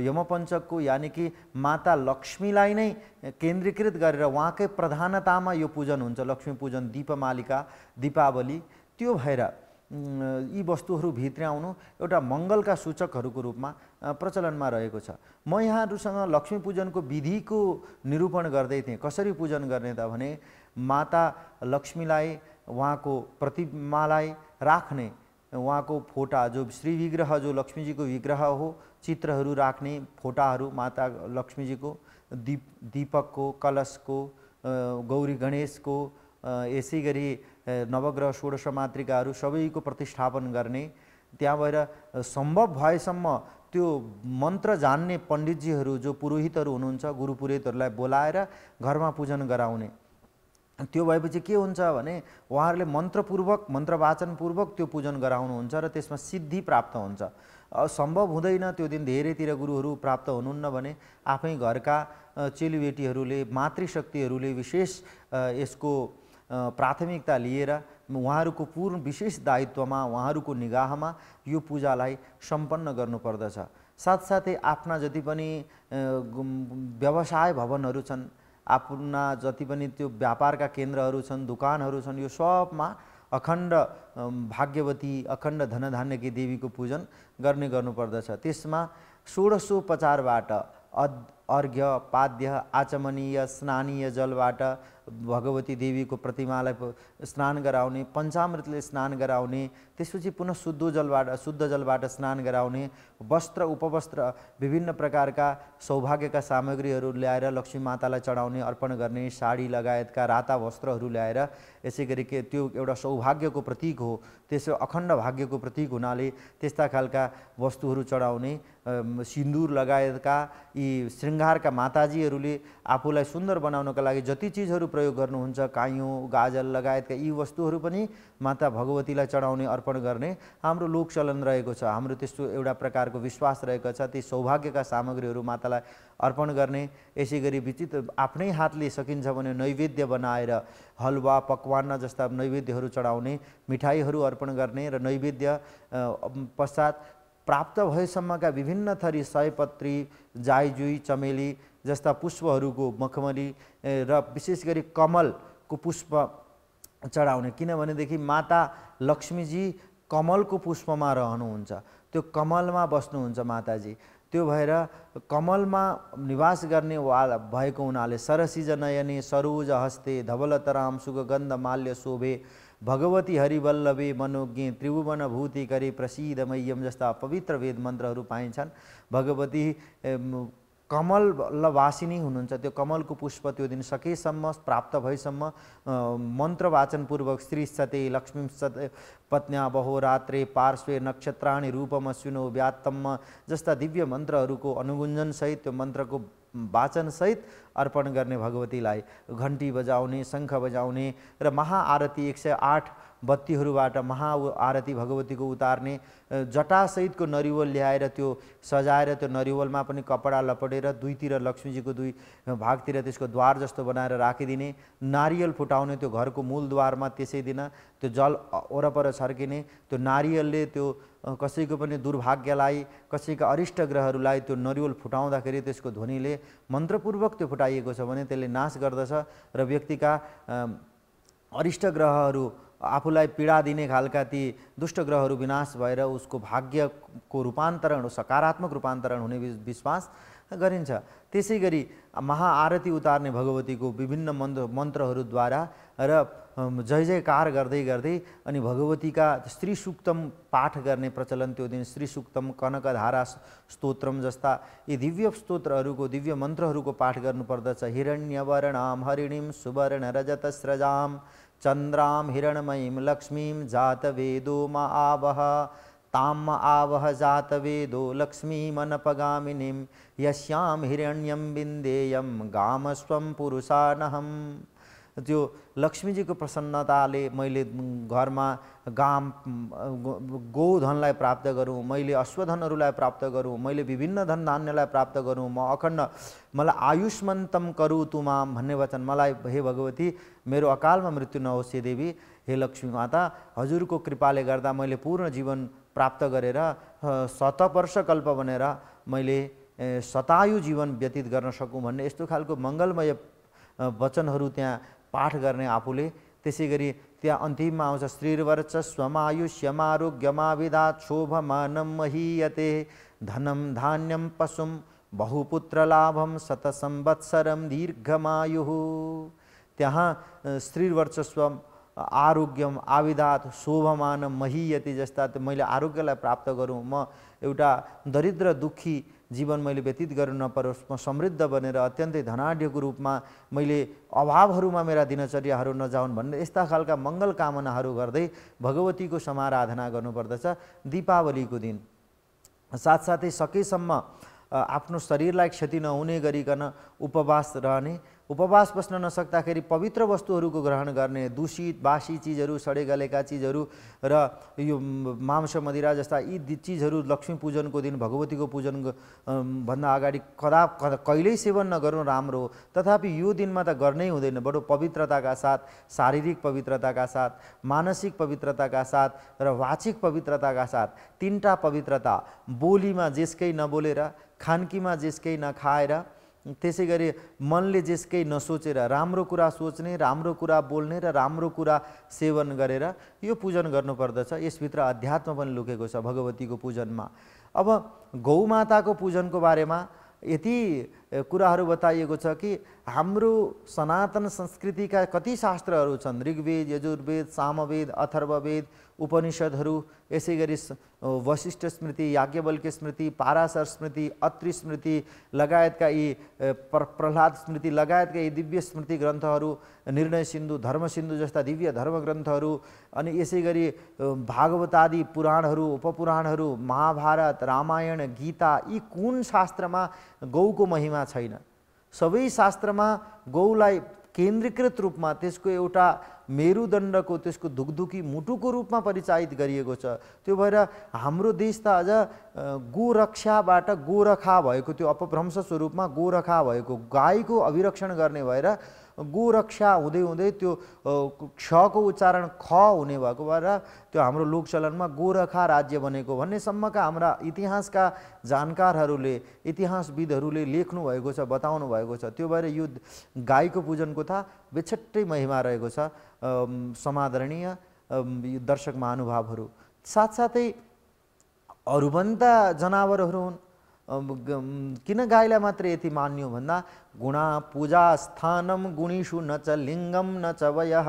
यमपञ्चकको यानि कि माता लक्ष्मीलाई नै केन्द्रीकृत गरेर उहाँकै प्रधानतामा यो पूजन हुन्छ। लक्ष्मी पूजन, दीपमालिका, दीपावली, त्यो भएर यी वस्तुहरू भित्र्याउनु एउटा मङ्गलका सूचकहरूको रूपमा प्रचलनमा रहेको छ। म यहाँहरूसँग लक्ष्मी पूजनको विधिको निरूपण गर्दै थिएँ। कसरी पूजन गर्ने त भने माता लक्ष्मीलाई, उहाँको प्रतिमालाई राख्ने, उहाँको फोटा, जो श्री विग्रह, जो लक्ष्मीजीको विग्रह हो, चित्रहरू राख्ने फोटाहरू माता लक्ष्मीजीको, दीपकको, कलशको, गौरी गणेशको, यसै गरी नवग्रह 16 मातृकाहरू सबैको प्रतिष्ठापन गर्ने। त्यहाँ भएर सम्भव भएसम्म त्यो मन्त्र जान्ने पण्डितजीहरू, जो पुरोहितहरू हुनुहुन्छ, गुरु पुरोहितहरूलाई बोलाएर घरमा पूजन गराउने। त्यो भएपछि के हुन्छ भने उहाँहरूले मन्त्रपूर्वक, मन्त्रवाचनपूर्वक त्यो पूजन गराउनुहुन्छ र त्यसमा सिद्धि प्राप्त हुन्छ। सम्भव हुँदैन त्यो दिन धेरैतिर गुरुहरू प्राप्त हुनुहुन्न भने आफै घरका चेलीबेटीहरूले, मातृशक्तिहरूले विशेष यसको प्राथमिकता लिएर उहाँहरूको पूर्ण विशेष दायित्वमा, उहाँहरूको निगाहमा यो पूजालाई सम्पन्न गर्नुपर्दछ। साथसाथै आफ्ना जति पनि व्यवसाय भवनहरू छन्, आफ्ना जति पनि त्यो व्यापारका केन्द्रहरू छन्, दुकानहरू छन्, यो सबमा अखण्ड भाग्यवती, अखण्ड धनधान्यकी देवीको पूजन गर्नुपर्दछ। त्यसमा षोडशोपचारबाट अर्घ्य पाद्य आचमनीय स्नानीय जलबाट भगवती देवीको प्रतिमालाई स्नान गराउने, पञ्चामृतले स्नान गराउने, त्यसपछि पुनः शुद्ध जलबाट स्नान गराउने, वस्त्र उपवस्त्र विभिन्न प्रकारका सौभाग्यका सामग्रीहरू ल्याएर लक्ष्मी मातालाई चढाउने, अर्पण गर्ने, साडी लगायतका राता वस्त्रहरू ल्याएर, यसै गरी के त्यो एउटा सौभाग्यको प्रतीक हो, त्यसो अखण्ड भाग्यको प्रतीक हुनाले त्यस्ता खालका वस्तुहरू चढाउने, सिन्दुर लगायतका यी श्रृङ्गारका माताजीहरूले आफूलाई सुन्दर बनाउनका लागि जति चिजहरू प्रयोग गर्नुहुन्छ, काइँयो गाजल लगायतका यी वस्तुहरू पनि माता भगवतीलाई चढाउने, अर्पण गर्ने हाम्रो लोकचलन रहेको छ। हाम्रो त्यस्तो एउटा प्रकारको विश्वास रहेको छ। ती सौभाग्यका सामग्रीहरू मातालाई अर्पण गर्ने, यसै गरी विचित्र आफ्नै हातले सकिन्छ भने नैवेद्य बनाएर हलवा पकवान जस्ता नैवेद्यहरू चढाउने, मिठाईहरू अर्पण गर्ने र नैवेद्य पश्चात प्राप्त भएसम्मका विभिन्न थरी सयपत्री, जाइजुई, चमेली जस्ता पुष्पहरूको मखमली र विशेष गरी कमलको पुष्प चढाउने, किनभनेदेखि माता लक्ष्मीजी कमलको पुष्पमा रहनुहुन्छ, त्यो कमलमा बस्नुहुन्छ माताजी। त्यो भएर कमलमा निवास गर्ने भएको हुनाले सरसिज नयने सरोज हस्ते धवलतराम सुगन्ध माल्य शोभे भगवती हरिवल्लभे मनोज्ञे त्रिभुवन भूति करे प्रसिद्ध मह्यम जस्ता पवित्र वेद मन्त्रहरू पाइन्छन्। भगवती कमलवासिनी हुनुहुन्छ। त्यो कमलको पुष्प त्यो दिन सकेसम्म प्राप्त भएसम्म मन्त्र वाचनपूर्वक श्रीसते लक्ष्मीसते पत्न्या बहोरात्रे पार्श्वे नक्षत्राणि रूपमश्विनो व्यात्तम जस्ता दिव्य मन्त्रहरूको अनुगुञ्जनसहित त्यो मन्त्रको वाचनसहित अर्पण गर्ने भगवतीलाई। घन्टी बजाउने, शङ्ख बजाउने र महाआरती 108 बत्तीहरूबाट महाआरती भगवतीको उतार्ने, जटासहितको नरिवल ल्याएर त्यो सजाएर त्यो नरिवलमा पनि कपडा लपेटेर दुईतिर लक्ष्मीजीको दुई भागतिर त्यसको द्वार जस्तो बनाएर राखिदिने, नारियल फुटाउने त्यो घरको मूलद्वारमा त्यसै दिन त्यो जल वरपर छर्किने, त्यो नारियलले त्यो कसैको पनि दुर्भाग्यलाई कसैका अरिष्ट ग्रहहरूलाई त्यो नरिवल फुटाउँदाखेरि त्यसको ध्वनिले मन्त्रपूर्वक त्यो फुटाइएको छ भने त्यसले नाश गर्दछ र व्यक्तिका अरिष्ट ग्रहहरू आफूलाई पीडा दिने खालका ती दुष्ट ग्रहहरू विनाश भएर उसको भाग्यको रूपान्तरण सकारात्मक रूपान्तरण हुने विश्वास गरिन्छ। त्यसै गरी महाआरती उतार्ने भगवतीको विभिन्न मन्त्रहरूद्वारा र जय जयकार गर्दै गर्दै अनि भगवतीका श्री सूक्तम पाठ गर्ने प्रचलन त्यो दिन श्री सूक्तम कनकधारा स्तोत्रम जस्ता यी दिव्य स्तोत्रहरूको दिव्य मन्त्रहरूको पाठ गर्नुपर्दछ। हिरण्यवर्णाम हरिणीम सुवर्ण रजतस्रजाम चन्द्राम हिरणमयीं लक्ष्मीं जातवेदो मा आवह ताम आवह जातवेदो लक्ष्मीमनपगामिनीं यस्यां हिरण्यं विन्देयं गामस्वं पुरुषानहम्। त्यो लक्ष्मीजीको प्रसन्नताले मैले घरमा गोधनलाई प्राप्त गरौँ, मैले अश्वधनहरूलाई प्राप्त गरौँ, मैले विभिन्न धन धान्यलाई प्राप्त गरौँ, म अखण्ड मलाई आयुष्मन्तम करू तुमाम भन्ने वचन मलाई हे भगवती मेरो अकालमा मृत्यु नहोस् हे देवी, हे लक्ष्मी माता हजुरको कृपाले गर्दा मैले पूर्ण जीवन प्राप्त गरेर शतवर्ष कल्प बनेर मैले शतायु जीवन व्यतीत गर्न सकूँ भन्ने यस्तो खालको मङ्गलमय वचनहरू त्यहाँ पाठ गर्ने आफूले। त्यसै गरी त्यहाँ अन्तिममा आउँछ श्रीर्वर्चस्वमायुष्यमारोग्यमाविदात् शोभमानं महीयते धनं धान्यं पशुं बहुपुत्रलाभं शतसंवत्सरं दीर्घमायुः। त्यहाँ श्रीर्वर्चस्व आरोग्यम आविदात शोभमान महीयति जस्ता मैले आरोग्यलाई प्राप्त गरौँ, म एउटा दरिद्र दुःखी जीवन मैले व्यतीत गर्नु नपरोस्, म समृद्ध बनेर अत्यन्तै धनाढ्यको रूपमा मैले अभावहरूमा मेरा दिनचर्याहरू नजाउन् भन्ने यस्ता खालका मङ्गल कामनाहरू गर्दै भगवतीको समाराधना गर्नुपर्दछ दीपावलीको दिन। साथसाथै सकेसम्म आफ्नो शरीरलाई क्षति नहुने गरिकन उपवास रहने, उपवास बस्न नसक्दाखेरि पवित्र वस्तुहरूको ग्रहण गर्ने, दूषित बासी चिजहरू सडे गलेका चिजहरू र यो मांस मदिरा जस्ता यी चिजहरू लक्ष्मी पूजनको दिन भगवतीको पूजन भन्दा अगाडि कहिल्यै सेवन नगर्नु राम्रो हो। तथापि यो दिनमा त गर्नै हुँदैन, बडो पवित्रताका साथ, शारीरिक पवित्रताका साथ, मानसिक पवित्रताका साथ र वाचिक पवित्रताका साथ तीनटा पवित्रता, बोलीमा जेसकै नबोलेर, खानकीमा जेसकै नखाएर, त्यसै गरी मनले जेसकै नसोचेर राम्रो कुरा सोच्ने, राम्रो कुरा बोल्ने र राम्रो कुरा सेवन गरेर यो पूजन गर्नुपर्दछ। यसभित्र अध्यात्म पनि लुकेको छ भगवतीको पूजनमा। अब गौमाताको पूजनको बारेमा यति कुराहरू बताइएको छ कि हाम्रो सनातन संस्कृतिका कति शास्त्रहरू छन्, ऋग्वेद, यजुर्वेद, सामवेद, अथर्ववेद, उपनिषदहरू, यसै गरी वशिष्ठ स्मृति, याज्ञवल्क्य स्मृति, पाराशर स्मृति, अत्रि स्मृति लगायतका यी प्रह्लाद स्मृति लगायतका यी दिव्य स्मृति ग्रन्थहरू, निर्णय सिन्धु, धर्म सिन्धु जस्ता दिव्य धर्म ग्रन्थहरू, अनि यसै गरी भागवत आदि पुराणहरू, उपपुराणहरू, महाभारत, रामायण, गीता, यी कुन शास्त्रमा गौको महिमा छैन? सबै शास्त्रमा गौलाई केन्द्रीकृत रूपमा त्यसको एउटा मेरुदण्डको, त्यसको धुकधुकी मुटुको रूपमा परिचालित गरिएको छ। त्यो भएर हाम्रो देश त अझ गोरक्षाबाट गोरखा भएको, त्यो अपभ्रंश स्वरूपमा गोरखा भएको, गाईको अभिरक्षण गर्ने भएर गोरक्षा हुँदै हुँदै त्यो क्षको उच्चारण ख हुने भएको भएर त्यो हाम्रो लोकचलनमा गोरखा राज्य बनेको भन्नेसम्मका हाम्रा इतिहासका जानकारहरूले, इतिहासविदहरूले लेख्नु भएको छ, बताउनु भएको छ। त्यो भएर यो गाईको पूजनको त बेछट्टै महिमा रहेको छ। समादरणीय दर्शक महानुभावहरू, साथसाथै अरू पनि त जनावरहरू हुन्, किन गाईलाई मात्र यति मान्यो भन्दा गुणा पूजा स्थानम गुणीषु न च लिङ्गम न च वयः।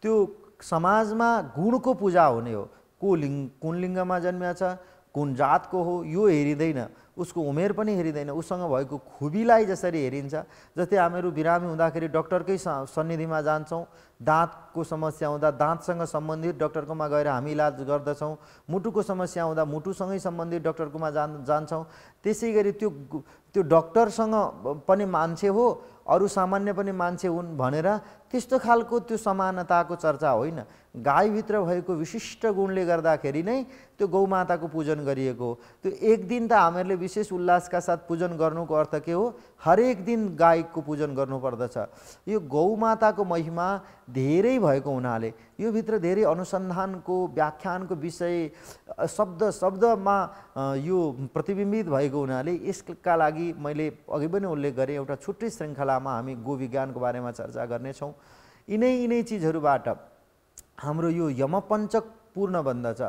त्यो समाजमा गुणको पूजा हुने हो। कुन लिङ्गमा जन्मिया छ, कुन जातको हो यो हेरिँदैन, उसको उमेर पनि हेरिँदैन, उसँग भएको खुबीलाई जसरी हेरिन्छ। जस्तै हामीहरू बिरामी हुँदाखेरि डक्टरकै सन्निधिमा जान्छौँ, दाँतको समस्या हुँदा दाँतसँग सम्बन्धित डक्टरकोमा गएर हामी इलाज गर्दछौँ, मुटुको समस्या हुँदा मुटुसँगै सम्बन्धित डक्टरकोमा जान्छौँ। त्यसै गरी त्यो डक्टरसँग पनि मान्छे हो, अरू सामान्य पनि मान्छे हुन् भनेर त्यस्तो खालको त्यो समानताको चर्चा होइन। गाईभित्र भएको विशिष्ट गुणले गर्दाखेरि नै त्यो गौमाताको पूजन गरिएको हो। त्यो एक दिन त हामीहरूले विशेष उल्लासका साथ पूजन गर्नुको अर्थ के हो? हरेक दिन गाईको पूजन गर्नुपर्दछ। यो गौमाताको महिमा धेरै भएको हुनाले, यो भित्र धेरै अनुसन्धानको, व्याख्यानको विषय शब्दमा यो प्रतिबिम्बित भएको हुनाले यसका लागि मैले अघि पनि उल्लेख गरेँ, एउटा छुट्टै श्रृङ्खलामा हामी गोविज्ञानको बारेमा चर्चा गर्नेछौँ। यिनै चिजहरूबाट हाम्रो यो यमपञ्चक पूर्ण बन्दछ।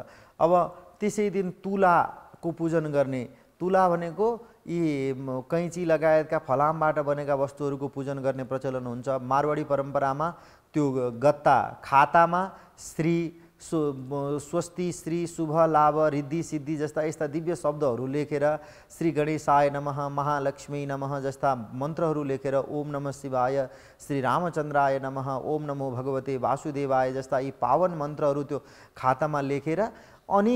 अब त्यसै दिन तुलाको पूजन गर्ने, तुला भनेको यी कैँची लगायतका फलामबाट बनेका वस्तुहरूको पूजन गर्ने प्रचलन हुन्छ। मारवाडी परम्परामा त्यो गत्ता खातामा श्री, स्वस्ति, श्री, शुभ, लाभ, रिद्धि, सिद्धि जस्ता यस्ता दिव्य शब्दहरू लेखेर, श्री गणेशाय नमः, महालक्ष्मी नमः जस्ता मन्त्रहरू लेखेर, ओम नमः शिवाय, श्री रामचन्द्राय नमः, ओम नमो भगवते वासुदेवाय जस्ता यी पावन मन्त्रहरू त्यो खातामा लेखेर, अनि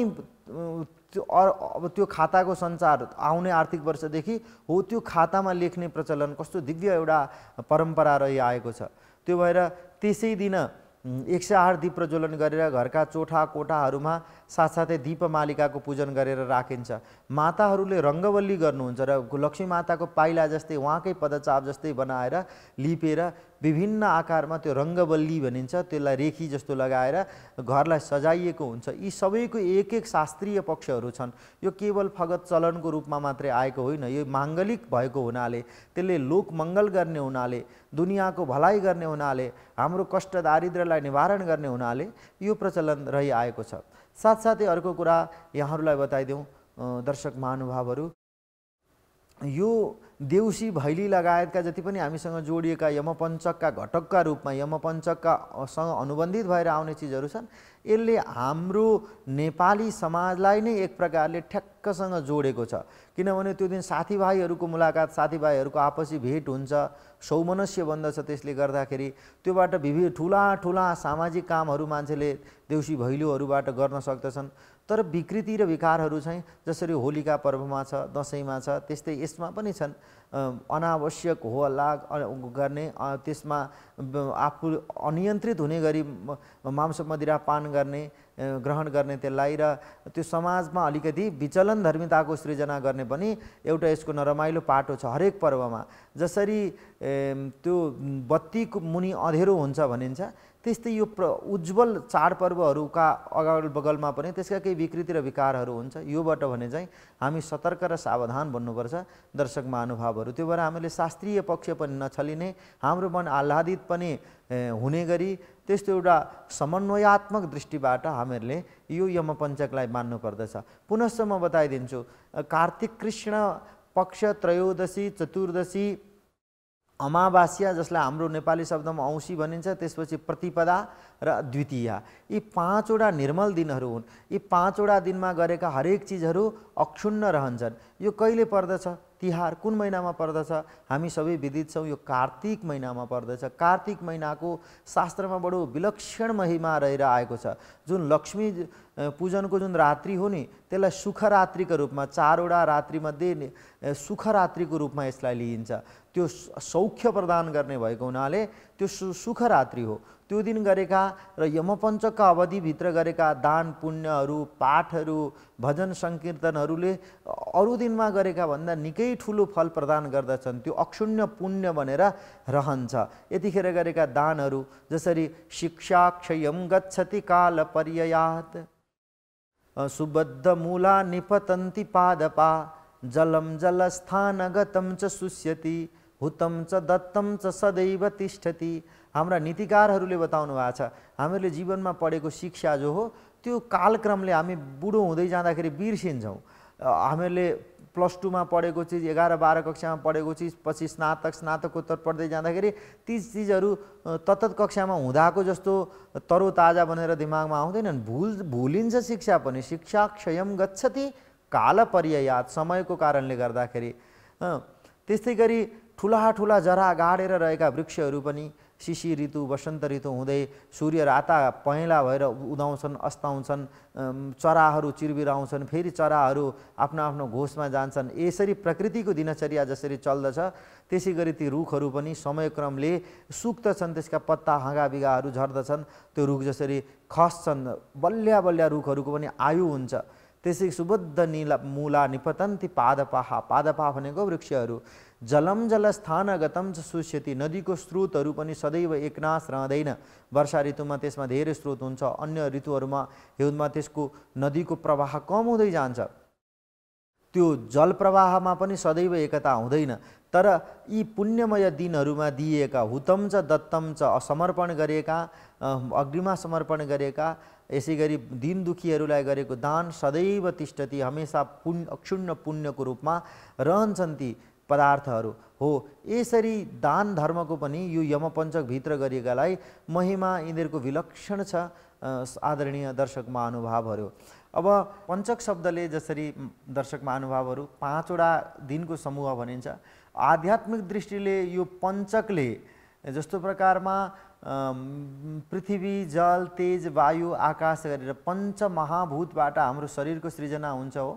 त्यो खाताको सञ्चार आउने आर्थिक वर्षदेखि हो त्यो खातामा लेख्ने प्रचलन कस्तो दिव्य एउटा परम्परा रहिआएको छ। त्यो भएर त्यसै दिन 108 दीप प्रज्वलन गरेर घरका चोठा कोठाहरूमा साथसाथै दीपमालिकाको पूजन गरेर राखिन्छ। माताहरूले रङ्गवल्ली गर्नुहुन्छ र लक्ष्मी माताको पाइला जस्तै उहाँकै पदचाप जस्तै बनाएर लिपेर विभिन्न आकारमा त्यो रङ्गवल्ली भनिन्छ, त्यसलाई रेखी जस्तो लगाएर घरलाई सजाइएको हुन्छ। यी सबैको एक एक शास्त्रीय पक्षहरू छन्। यो केवल फगत चलनको रूपमा मात्रै आएको होइन, यो माङ्गलिक भएको हुनाले, त्यसले लोकमङ्गल गर्ने हुनाले, दुनियाँको भलाइ गर्ने हुनाले, हाम्रो कष्ट दारिद्र्यलाई निवारण गर्ने हुनाले यो प्रचलन रहिआएको छ। साथसाथै अर्को कुरा यहाँहरूलाई बताइदिउँ दर्शक महानुभावहरू, यो देउसी भैली लगायतका जति पनि हामीसँग जोडिएका यमपञ्चकका घटकका रूपमा यमपञ्चकसँग अनुबन्धित भएर आउने चिजहरू छन्, यसले हाम्रो नेपाली समाजलाई नै एक प्रकारले ठ्याक्कसँग जोडेको छ। किनभने त्यो दिन साथीभाइहरूको मुलाकात, साथीभाइहरूको आपसी भेट हुन्छ, सौमनस्य बन्दछ। त्यसले गर्दाखेरि त्योबाट विभिन्न ठुला सामाजिक कामहरू मान्छेले देउसी भैलोहरूबाट गर्न सक्दछन्। तर विकृति र विकारहरू चाहिँ जसरी होलीका पर्वमा छ, दसैँमा छ, त्यस्तै यसमा पनि छन्। अनावश्यक हो हल्ला गर्ने, त्यसमा आफू अनियन्त्रित हुने गरी मांस मदिरा पान गर्ने, ग्रहण गर्ने त्यसलाई, र त्यो समाजमा अलिकति विचलन धर्मिताको सृजना गर्ने पनि एउटा यसको नरमाइलो पाटो छ। हरेक पर्वमा जसरी त्यो बत्तीको मुनि अँधेरो हुन्छ भनिन्छ, त्यस्तै यो उज्जवल चाडपर्वहरूका अगल बगलमा पनि त्यसका केही विकृति र विकारहरू हुन्छ। योबाट भने चाहिँ हामी सतर्क र सावधान बन्नुपर्छ दर्शक महानुभावहरू। त्यो भएर हामीले शास्त्रीय पक्ष पनि नछलिने, हाम्रो मन आह्लादित पनि हुने गरी त्यस्तो एउटा समन्वयात्मक दृष्टिबाट हामीहरूले यो यमपञ्चकलाई मान्नुपर्दछ। पुनश्च म बताइदिन्छु, कार्तिक कृष्ण पक्ष, त्रयोदशी, चतुर्दशी, अमावास्या जसलाई हाम्रो नेपाली शब्दमा औँसी भनिन्छ, त्यसपछि प्रतिपदा र द्वितीया, यी 5 वटा निर्मल दिनहरू हुन्। यी 5 वटा दिनमा गरेका हरेक चिजहरू अक्षुण्ण रहन्छन्। यो कहिले पर्दछ? तिहार कुन महिनामा पर्दछ? हामी सबै विदित छौँ, यो कार्तिक महिनामा पर्दछ। कार्तिक महिनाको शास्त्रमा बडो विलक्षण महिमा रहेर आएको छ। जुन लक्ष्मी पूजनको जुन रात्रि हो नि, त्यसलाई सुखरात्रिको रूपमा, 4 वटा रात्रिमध्ये सुखरात्रिको रूपमा यसलाई लिइन्छ। त्यो सौख्य प्रदान गर्ने भएको हुनाले त्यो सुखरात्रि हो। त्यो दिन गरेका र यमपञ्चकका अवधिभित्र गरेका दान पुण्यहरू, पाठहरू, भजन सङ्कीर्तनहरूले अरू दिनमा गरेका भन्दा निकै ठुलो फल प्रदान गर्दछन्। त्यो अक्षुण्य पुण्य बनेर रहन्छ। यतिखेर गरेका दानहरू जसरी शिक्षा क्षयं गच्छति काल पर्ययात्, सुबद्ध मूला निपतन्ति पादपा, जलं जलस्थानगतं च शुष्यति, हुतं च दत्तं च सदैव तिष्ठति। हाम्रा नीतिकारहरूले बताउनु भएको छ, हामीले जीवनमा पढेको शिक्षा जो हो त्यो कालक्रमले हामी बुढो हुँदै जाँदाखेरि बिर्सिन्छौँ। हामीले प्लस 2 मा पढेको चिज, 11-12 कक्षामा पढेको चिज, पछि स्नातकोत्तर पढ्दै जाँदाखेरि ती चिजहरू तत्त कक्षामा हुँदाको जस्तो तरोताजा बनेर दिमागमा आउँदैनन्। भुलिन्छ शिक्षा पनि। शिक्षा क्षयं गच्छति काल पर्ययात्, समयको कारणले गर्दाखेरि। त्यस्तै गरी ठुला जरा गाडेर रहेका वृक्षहरू पनि शिशिर ऋतु, वसन्त ऋतु हुँदै सूर्य राता पहेँला भएर उदाउँछन्, अस्ताउँछन्, चराहरू चिरबिराउँछन्, फेरि चराहरू आफ्नो आफ्नो घोषमा जान्छन्। यसरी प्रकृतिको दिनचर्या जसरी चल्दछ त्यसै गरी ती रुखहरू पनि समयक्रमले सुक्दछन्, त्यसका पत्ता हाँगाबिगाहरू झर्दछन्। त्यो रुख जसरी खस्छन्, बल्ल्या बल्ल्या रुखहरूको पनि आयु हुन्छ। त्यसै सुबद्ध मूला निपतन्ति पादपाहा, पादपा भनेको वृक्षहरू। जलम जलस्थानगतं च शुष्यति, नदीको स्रोतहरू पनि सदैव एकनाश रहँदैन। वर्षा ऋतुमा त्यसमा धेरै स्रोत हुन्छ, अन्य ऋतुहरूमा हिउँदमा त्यसको नदीको प्रवाह कम हुँदै जान्छ। त्यो जल प्रवाहमा पनि सदैव एकता हुँदैन। तर यी पुण्यमय दिनहरूमा दिएका हुतम च दत्तम च, समर्पण गरेका, अग्निमा समर्पण गरेका, यसै गरी दीन दुखीहरूलाई गरेको दान सदैव तिष्ठति, हमेशा अक्षुण्ण पुण्यको रूपमा रहन्छन् ती पदार्थहरू हो। यसरी दान धर्मको पनि यो यमपञ्चकभित्र गरिएकालाई महिमा यिनीहरूको विलक्षण छ। आदरणीय दर्शक महानुभावहरू, अब पञ्चक शब्दले जसरी दर्शक महानुभावहरू 5 वटा दिनको समूह भनिन्छ, आध्यात्मिक दृष्टिले यो पञ्चकले जस्तो प्रकारमा पृथ्वी, जल, तेज, वायु, आकाश गरेर पञ्चमहाभूतबाट हाम्रो शरीरको सृजना हुन्छ हो।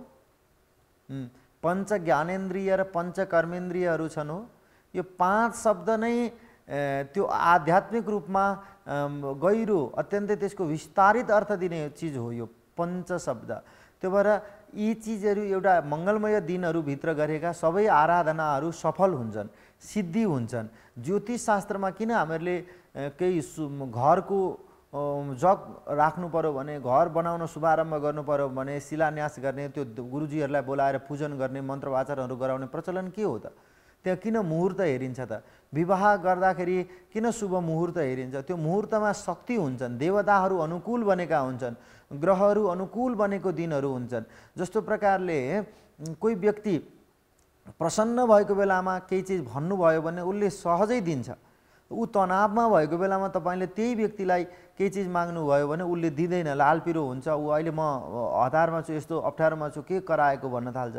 पञ्च ज्ञानेन्द्रिय र पञ्च कर्मेन्द्रियहरू छन् हो। यो 5 शब्द नै त्यो आध्यात्मिक रूपमा गहिरो, अत्यन्तै त्यसको विस्तारित अर्थ दिने चिज हो यो पञ्च शब्द। त्यो भएर यी चिजहरू एउटा मङ्गलमय दिनहरूभित्र गरेका सबै आराधनाहरू सफल हुन्छन्, सिद्धि हुन्छन्। ज्योतिष शास्त्रमा किन हामीहरूले केही घरको जग राख्नु पर्यो भने, घर बनाउन शुभारम्भ गर्नु पर्यो भने, शिलान्यास गर्ने, त्यो गुरुजीहरूलाई बोलाएर पूजन गर्ने, मन्त्रवाचनहरू गराउने प्रचलन के हो त? त्यहाँ किन मुहुर्त हेरिन्छ त? विवाह गर्दाखेरि किन शुभ मुहुर्त हेरिन्छ? त्यो मुहुर्तमा शक्ति हुन्छन्, देवताहरू अनुकूल बनेका हुन्छन्, ग्रहहरू अनुकूल बनेको दिनहरू हुन्छन्। जस्तो प्रकारले कोही व्यक्ति प्रसन्न भएको बेलामा केही चिज भन्नुभयो भने उसले सहजै दिन्छ। ऊ तनावमा भएको बेलामा तपाईँले त्यही व्यक्तिलाई केही चिज माग्नुभयो भने उसले दिँदैन, लाल पिरो हुन्छ। ऊ अहिले म हतारमा छु, यस्तो अप्ठ्यारोमा छु, के कराएको भन्न थाल्छ।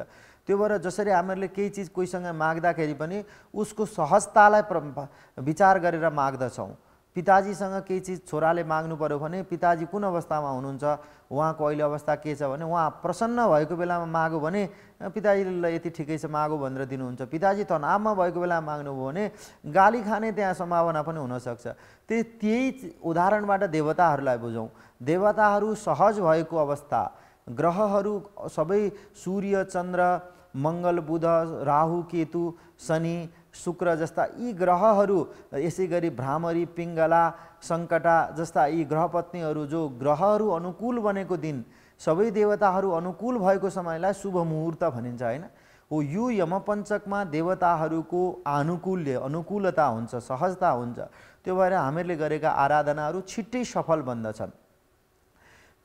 त्यो भएर जसरी हामीहरूले केही चिज कोहीसँग माग्दाखेरि पनि उसको सहजतालाई विचार गरेर माग्दछौँ। पिताजीसँग केही चिज छोराले माग्नु पर्यो भने पिताजी कुन अवस्थामा हुनुहुन्छ, उहाँको अहिले अवस्था के छ भने उहाँ प्रसन्न भएको बेलामा माग्यो भने पिताजीले यति ठिकै छ मागो भनेर दिनुहुन्छ। पिताजी तनावमा भएको बेलामा माग्नुभयो भने गाली खाने त्यहाँ सम्भावना पनि हुनसक्छ। त्यही उदाहरणबाट देवताहरूलाई बुझौँ। देवताहरू सहज भएको अवस्था, ग्रहहरू सबै सूर्य, चन्द्र, मङ्गल, बुध, राहु, केतु, शनि, शुक्र जस्ता यी ग्रहहरू, यसै गरी भ्रामरी, पिङ्गला, सङ्कटा जस्ता यी ग्रहपत्नीहरू, जो ग्रहहरू अनुकूल बनेको दिन, सबै देवताहरू अनुकूल भएको समयलाई शुभ मुहुर्त भनिन्छ हैन हो। यो यमपञ्चकमा देवताहरूको अनुकूलता हुन्छ, सहजता हुन्छ। त्यो भएर हामीहरूले गरेका आराधनाहरू छिट्टै सफल बन्दछन्।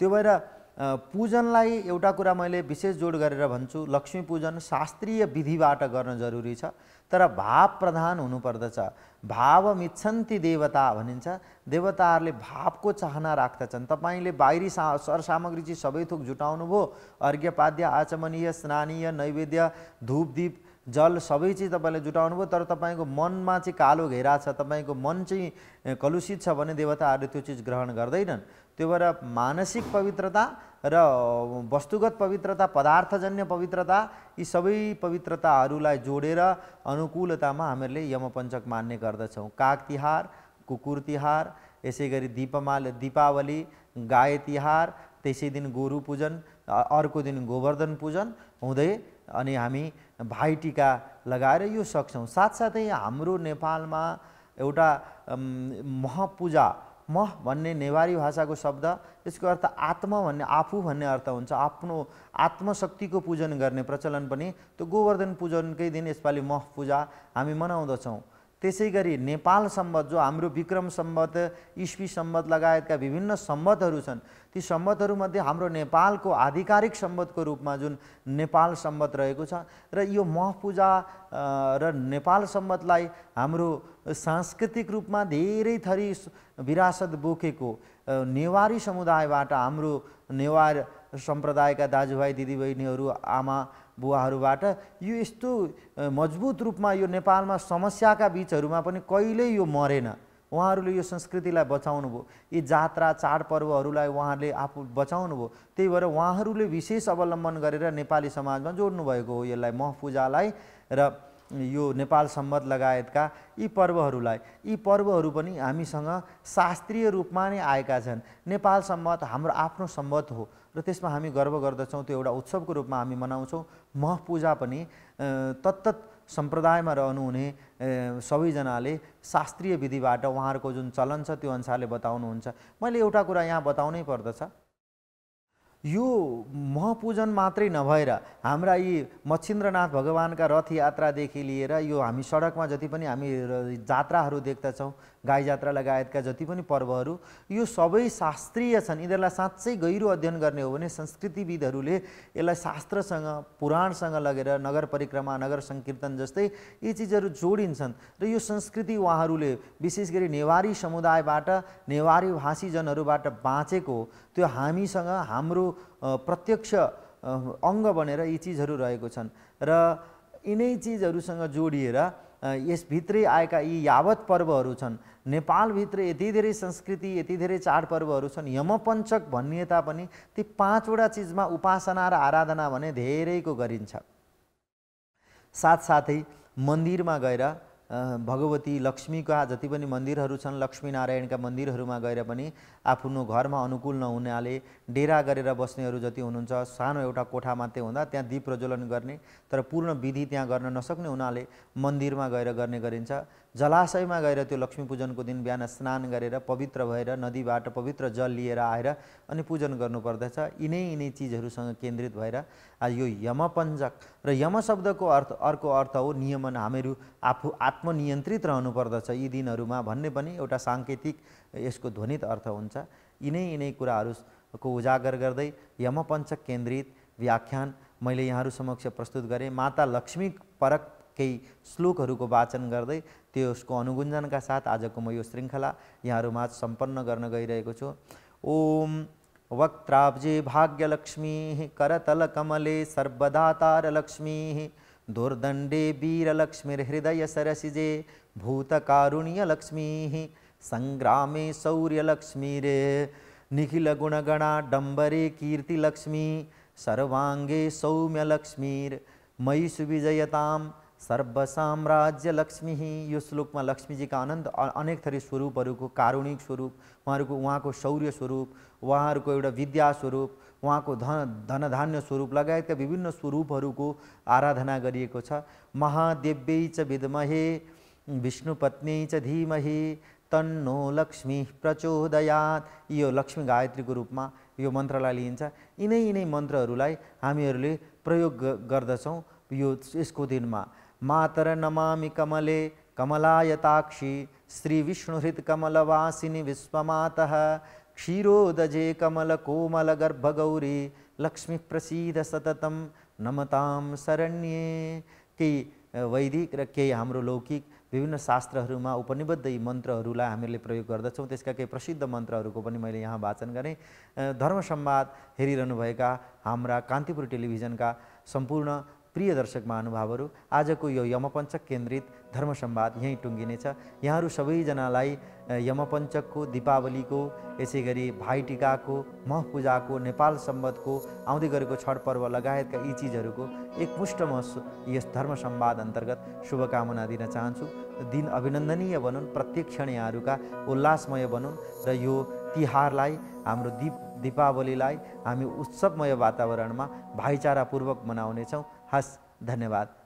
त्यो भएर पूजनलाई एउटा कुरा मैले विशेष जोड गरेर भन्छु, लक्ष्मी पूजन शास्त्रीय विधिबाट गर्न जरुरी छ, तर भाव प्रधान हुनुपर्दछ। भावमिच्छन्ति देवता भनिन्छ, देवताहरूले भावको चाहना राख्दछन्। तपाईँले बाहिरी सरसामग्री चाहिँ सबै थोक जुटाउनु भयो, अर्घ्यपाद्य आचमनीय स्नानीय नैवेद्य धूपदीप जल सबै चिज तपाईँले जुटाउनु भयो, तर तपाईँको मनमा चाहिँ कालो घेरा छ, तपाईँको मन चाहिँ कलुषित छ भने देवताहरूले त्यो चिज ग्रहण गर्दैनन्। त्यो भएर मानसिक पवित्रता र वस्तुगत पवित्रता, पदार्थजन्य पवित्रता, यी सबै पवित्रताहरूलाई जोडेर अनुकूलतामा हामीहरूले यमपञ्चक मान्ने गर्दछौँ। काग तिहार, कुकुर तिहार, यसै गरी दीपावली, गाई तिहार, त्यसै दिन गोरु पूजन, अर्को दिन गोवर्धन पूजन हुँदै अनि हामी भाइटिका लगाएर यो सक्छौँ। साथसाथै हाम्रो नेपालमा एउटा महपूजा, मह भन्ने नेवारी भाषाको शब्द, यसको अर्थ आत्मा भन्ने, आफू भन्ने अर्थ हुन्छ। आफ्नो आत्मशक्तिको पूजन गर्ने प्रचलन पनि त्यो गोवर्धन पूजनकै दिन यसपालि मह पूजा हामी मनाउँदछौँ। त्यसै गरी नेपाल सम्वत, जो हाम्रो विक्रम सम्वत, ईस्वी सम्वत लगायतका विभिन्न सम्वतहरू छन्, ती सम्वतहरूमध्ये हाम्रो नेपालको आधिकारिक सम्वतको रूपमा जुन नेपाल सम्वत रहेको छ, र यो मह पूजा र नेपाल सम्वतलाई हाम्रो सांस्कृतिक रूपमा धेरै थरी विरासत बोकेको नेवारी समुदायबाट, हाम्रो नेवार सम्प्रदायका दाजुभाइ दिदीबहिनीहरू, आमा बुवाहरूबाट यो यस्तो मजबुत रूपमा यो नेपालमा समस्याका बीचहरूमा पनि कहिल्यै यो मरेन। उहाँहरूले यो संस्कृतिलाई बचाउनु भयो, यी जात्रा चाडपर्वहरूलाई उहाँहरूले आफू बचाउनु भयो। त्यही भएर उहाँहरूले विशेष अवलम्बन गरेर नेपाली समाजमा जोड्नु भएको हो यसलाई, मह पूजालाई र यो नेपाल सम्वत लगायतका यी पर्वहरूलाई। यी पर्वहरू पनि हामीसँग शास्त्रीय रूपमा नै आएका छन्। नेपाल सम्वत हाम्रो आफ्नो सम्वत हो र त्यसमा हामी गर्व गर्दछौँ, त्यो एउटा उत्सवको रूपमा हामी मनाउँछौँ। मह पूजा पनि तत्तत सम्प्रदायमा रहनुहुने सबैजनाले शास्त्रीय विधिबाट उहाँहरूको जुन चलन छ त्यो अनुसारले बताउनुहुन्छ। मैले एउटा कुरा यहाँ बताउनै पर्दछ, यो महपूजन मात्रै नभएर हाम्रा यी मच्छिन्द्रनाथ भगवानका रथ यात्रादेखि लिएर यो हामी सडकमा जति पनि हामी जात्राहरू देख्दछौँ, गाई जात्रा लगायतका जति पनि पर्वहरू, यो सबै शास्त्रीय छन्। यिनीहरूलाई साँच्चै गहिरो अध्ययन गर्ने हो भने संस्कृतिविदहरूले यसलाई शास्त्रसँग, पुराणसँग लगेर नगर परिक्रमा, नगर सङ्कीर्तन जस्तै यी चिजहरू जोडिन्छन्। र यो संस्कृति उहाँहरूले विशेष गरी नेवारी समुदायबाट, नेवारी भाषीजनहरूबाट बाँचेको, त्यो हामीसँग हाम्रो प्रत्यक्ष अङ्ग बनेर यी चिजहरू रहेको छन्। र यिनै चिजहरूसँग जोडिएर यसभित्रै आएका यी यावत पर्वहरू छन्। नेपालभित्र यति धेरै संस्कृति, यति धेरै चाडपर्वहरू छन्। यमपञ्चक भनिए तापनि ती 5वटा चिजमा उपासना र आराधना भने धेरैको गरिन्छ। साथसाथै मन्दिरमा गएर भगवती लक्ष्मीका जति पनि मन्दिरहरू छन्, लक्ष्मीनारायणका मन्दिरहरूमा गएर पनि आफ्नो घरमा अनुकूल नहुनाले डेरा गरेर बस्नेहरू जति हुनुहुन्छ, सानो एउटा कोठा मात्रै हुँदा त्यहाँ दीप प्रज्वलन गर्ने, तर पूर्ण विधि त्यहाँ गर्न नसक्ने हुनाले मन्दिरमा गएर गर्ने गरिन्छ। जलाशयमा गएर त्यो लक्ष्मी पूजनको दिन बिहान स्नान गरेर पवित्र भएर नदीबाट पवित्र जल लिएर आएर अनि पूजन गर्नुपर्दछ। यिनै चिजहरूसँग केन्द्रित भएर आज यो यमपञ्चक, र यम शब्दको अर्को अर्थ हो नियमन, हामीहरू आफू आत्मनियन्त्रित रहनुपर्दछ यी दिनहरूमा भन्ने पनि एउटा साङ्केतिक यसको ध्वनित अर्थ हुन्छ। यिनै कुराहरूको उजागर गर्दै यमपञ्चक केन्द्रित व्याख्यान मैले यहाँहरू समक्ष प्रस्तुत गरेँ। माता लक्ष्मी परक केही श्लोकहरूको वाचन गर्दै त्यसको अनुगुञ्जनका साथ आजको म यो श्रृङ्खला यहाँहरूमा सम्पन्न गर्न गइरहेको छु। ओम वक्त्राब्जे भाग्यलक्ष्मीः करतलकमले सर्वदातारलक्ष्मीः दुर्दण्डे वीरलक्ष्मीर्हृदयसरसिजे भूतकारुण्यलक्ष्मीः सङ्ग्रामे शौर्यलक्ष्मीरे निखिलगुणगणाडम्बरे कीर्तिलक्ष्मी सर्वाङ्गे सौम्यलक्ष्मीर्मयि सुविजयतां सर्वसाम्राज्यलक्ष्मी। यो श्लोकमा लक्ष्मीजीका अनेक थरी स्वरूपहरूको, कारुणिक स्वरूप, उहाँको शौर्य स्वरूप, उहाँहरूको एउटा विद्या स्वरूप, उहाँको धनधान्य स्वरूप लगायतका विभिन्न स्वरूपहरूको आराधना गरिएको छ। महादेव्यै च विद्महे विष्णुपत्न्यै च धीमहि तन्नो लक्ष्मी प्रचोदयात्। यो लक्ष्मी गायत्रीको रूपमा यो मन्त्रलाई लिइन्छ। यिनै मन्त्रहरूलाई हामीहरूले प्रयोग गर्दछौँ यसको दिनमा। मातर नमामि कमले कमलायताक्षी श्री विष्णुहृत कमलवासिनी विश्वमातः क्षीरोदजे कमल कोमल गर्भ गौरी लक्ष्मी प्रसिद्ध सततम नमताम शरण्ये। केही वैदिक र केही हाम्रो लौकिक विभिन्न शास्त्रहरूमा उपनिबद्ध यी मन्त्रहरूलाई हामीले प्रयोग गर्दछौँ। त्यसका केही प्रसिद्ध मन्त्रहरूको पनि मैले यहाँ वाचन गरेँ। धर्म संवाद हेरिरहनुभएका हाम्रा कान्तिपुर टेलिभिजनका सम्पूर्ण प्रिय दर्शक महानुभावहरू, आजको यो यमपञ्चक केन्द्रित धर्म संवाद यहीँ टुङ्गिनेछ। यहाँहरू सबैजनालाई यमपञ्चकको, दीपावलीको, यसै गरी भाइटिकाको, मह पूजाको, नेपाल सम्वतको, आउँदै गरेको छठ पर्व लगायतका यी चिजहरूको एकमुष्ट म यस धर्म संवाद अन्तर्गत शुभकामना दिन चाहन्छु। दिन अभिनन्दनीय बनुन्, प्रत्येक क्षण यहाँहरूका उल्लासमय बनुन् र यो तिहारलाई, हाम्रो दीपावलीलाई हामी उत्सवमय वातावरणमा भाइचारापूर्वक मनाउनेछौँ। हस्, धन्यवाद।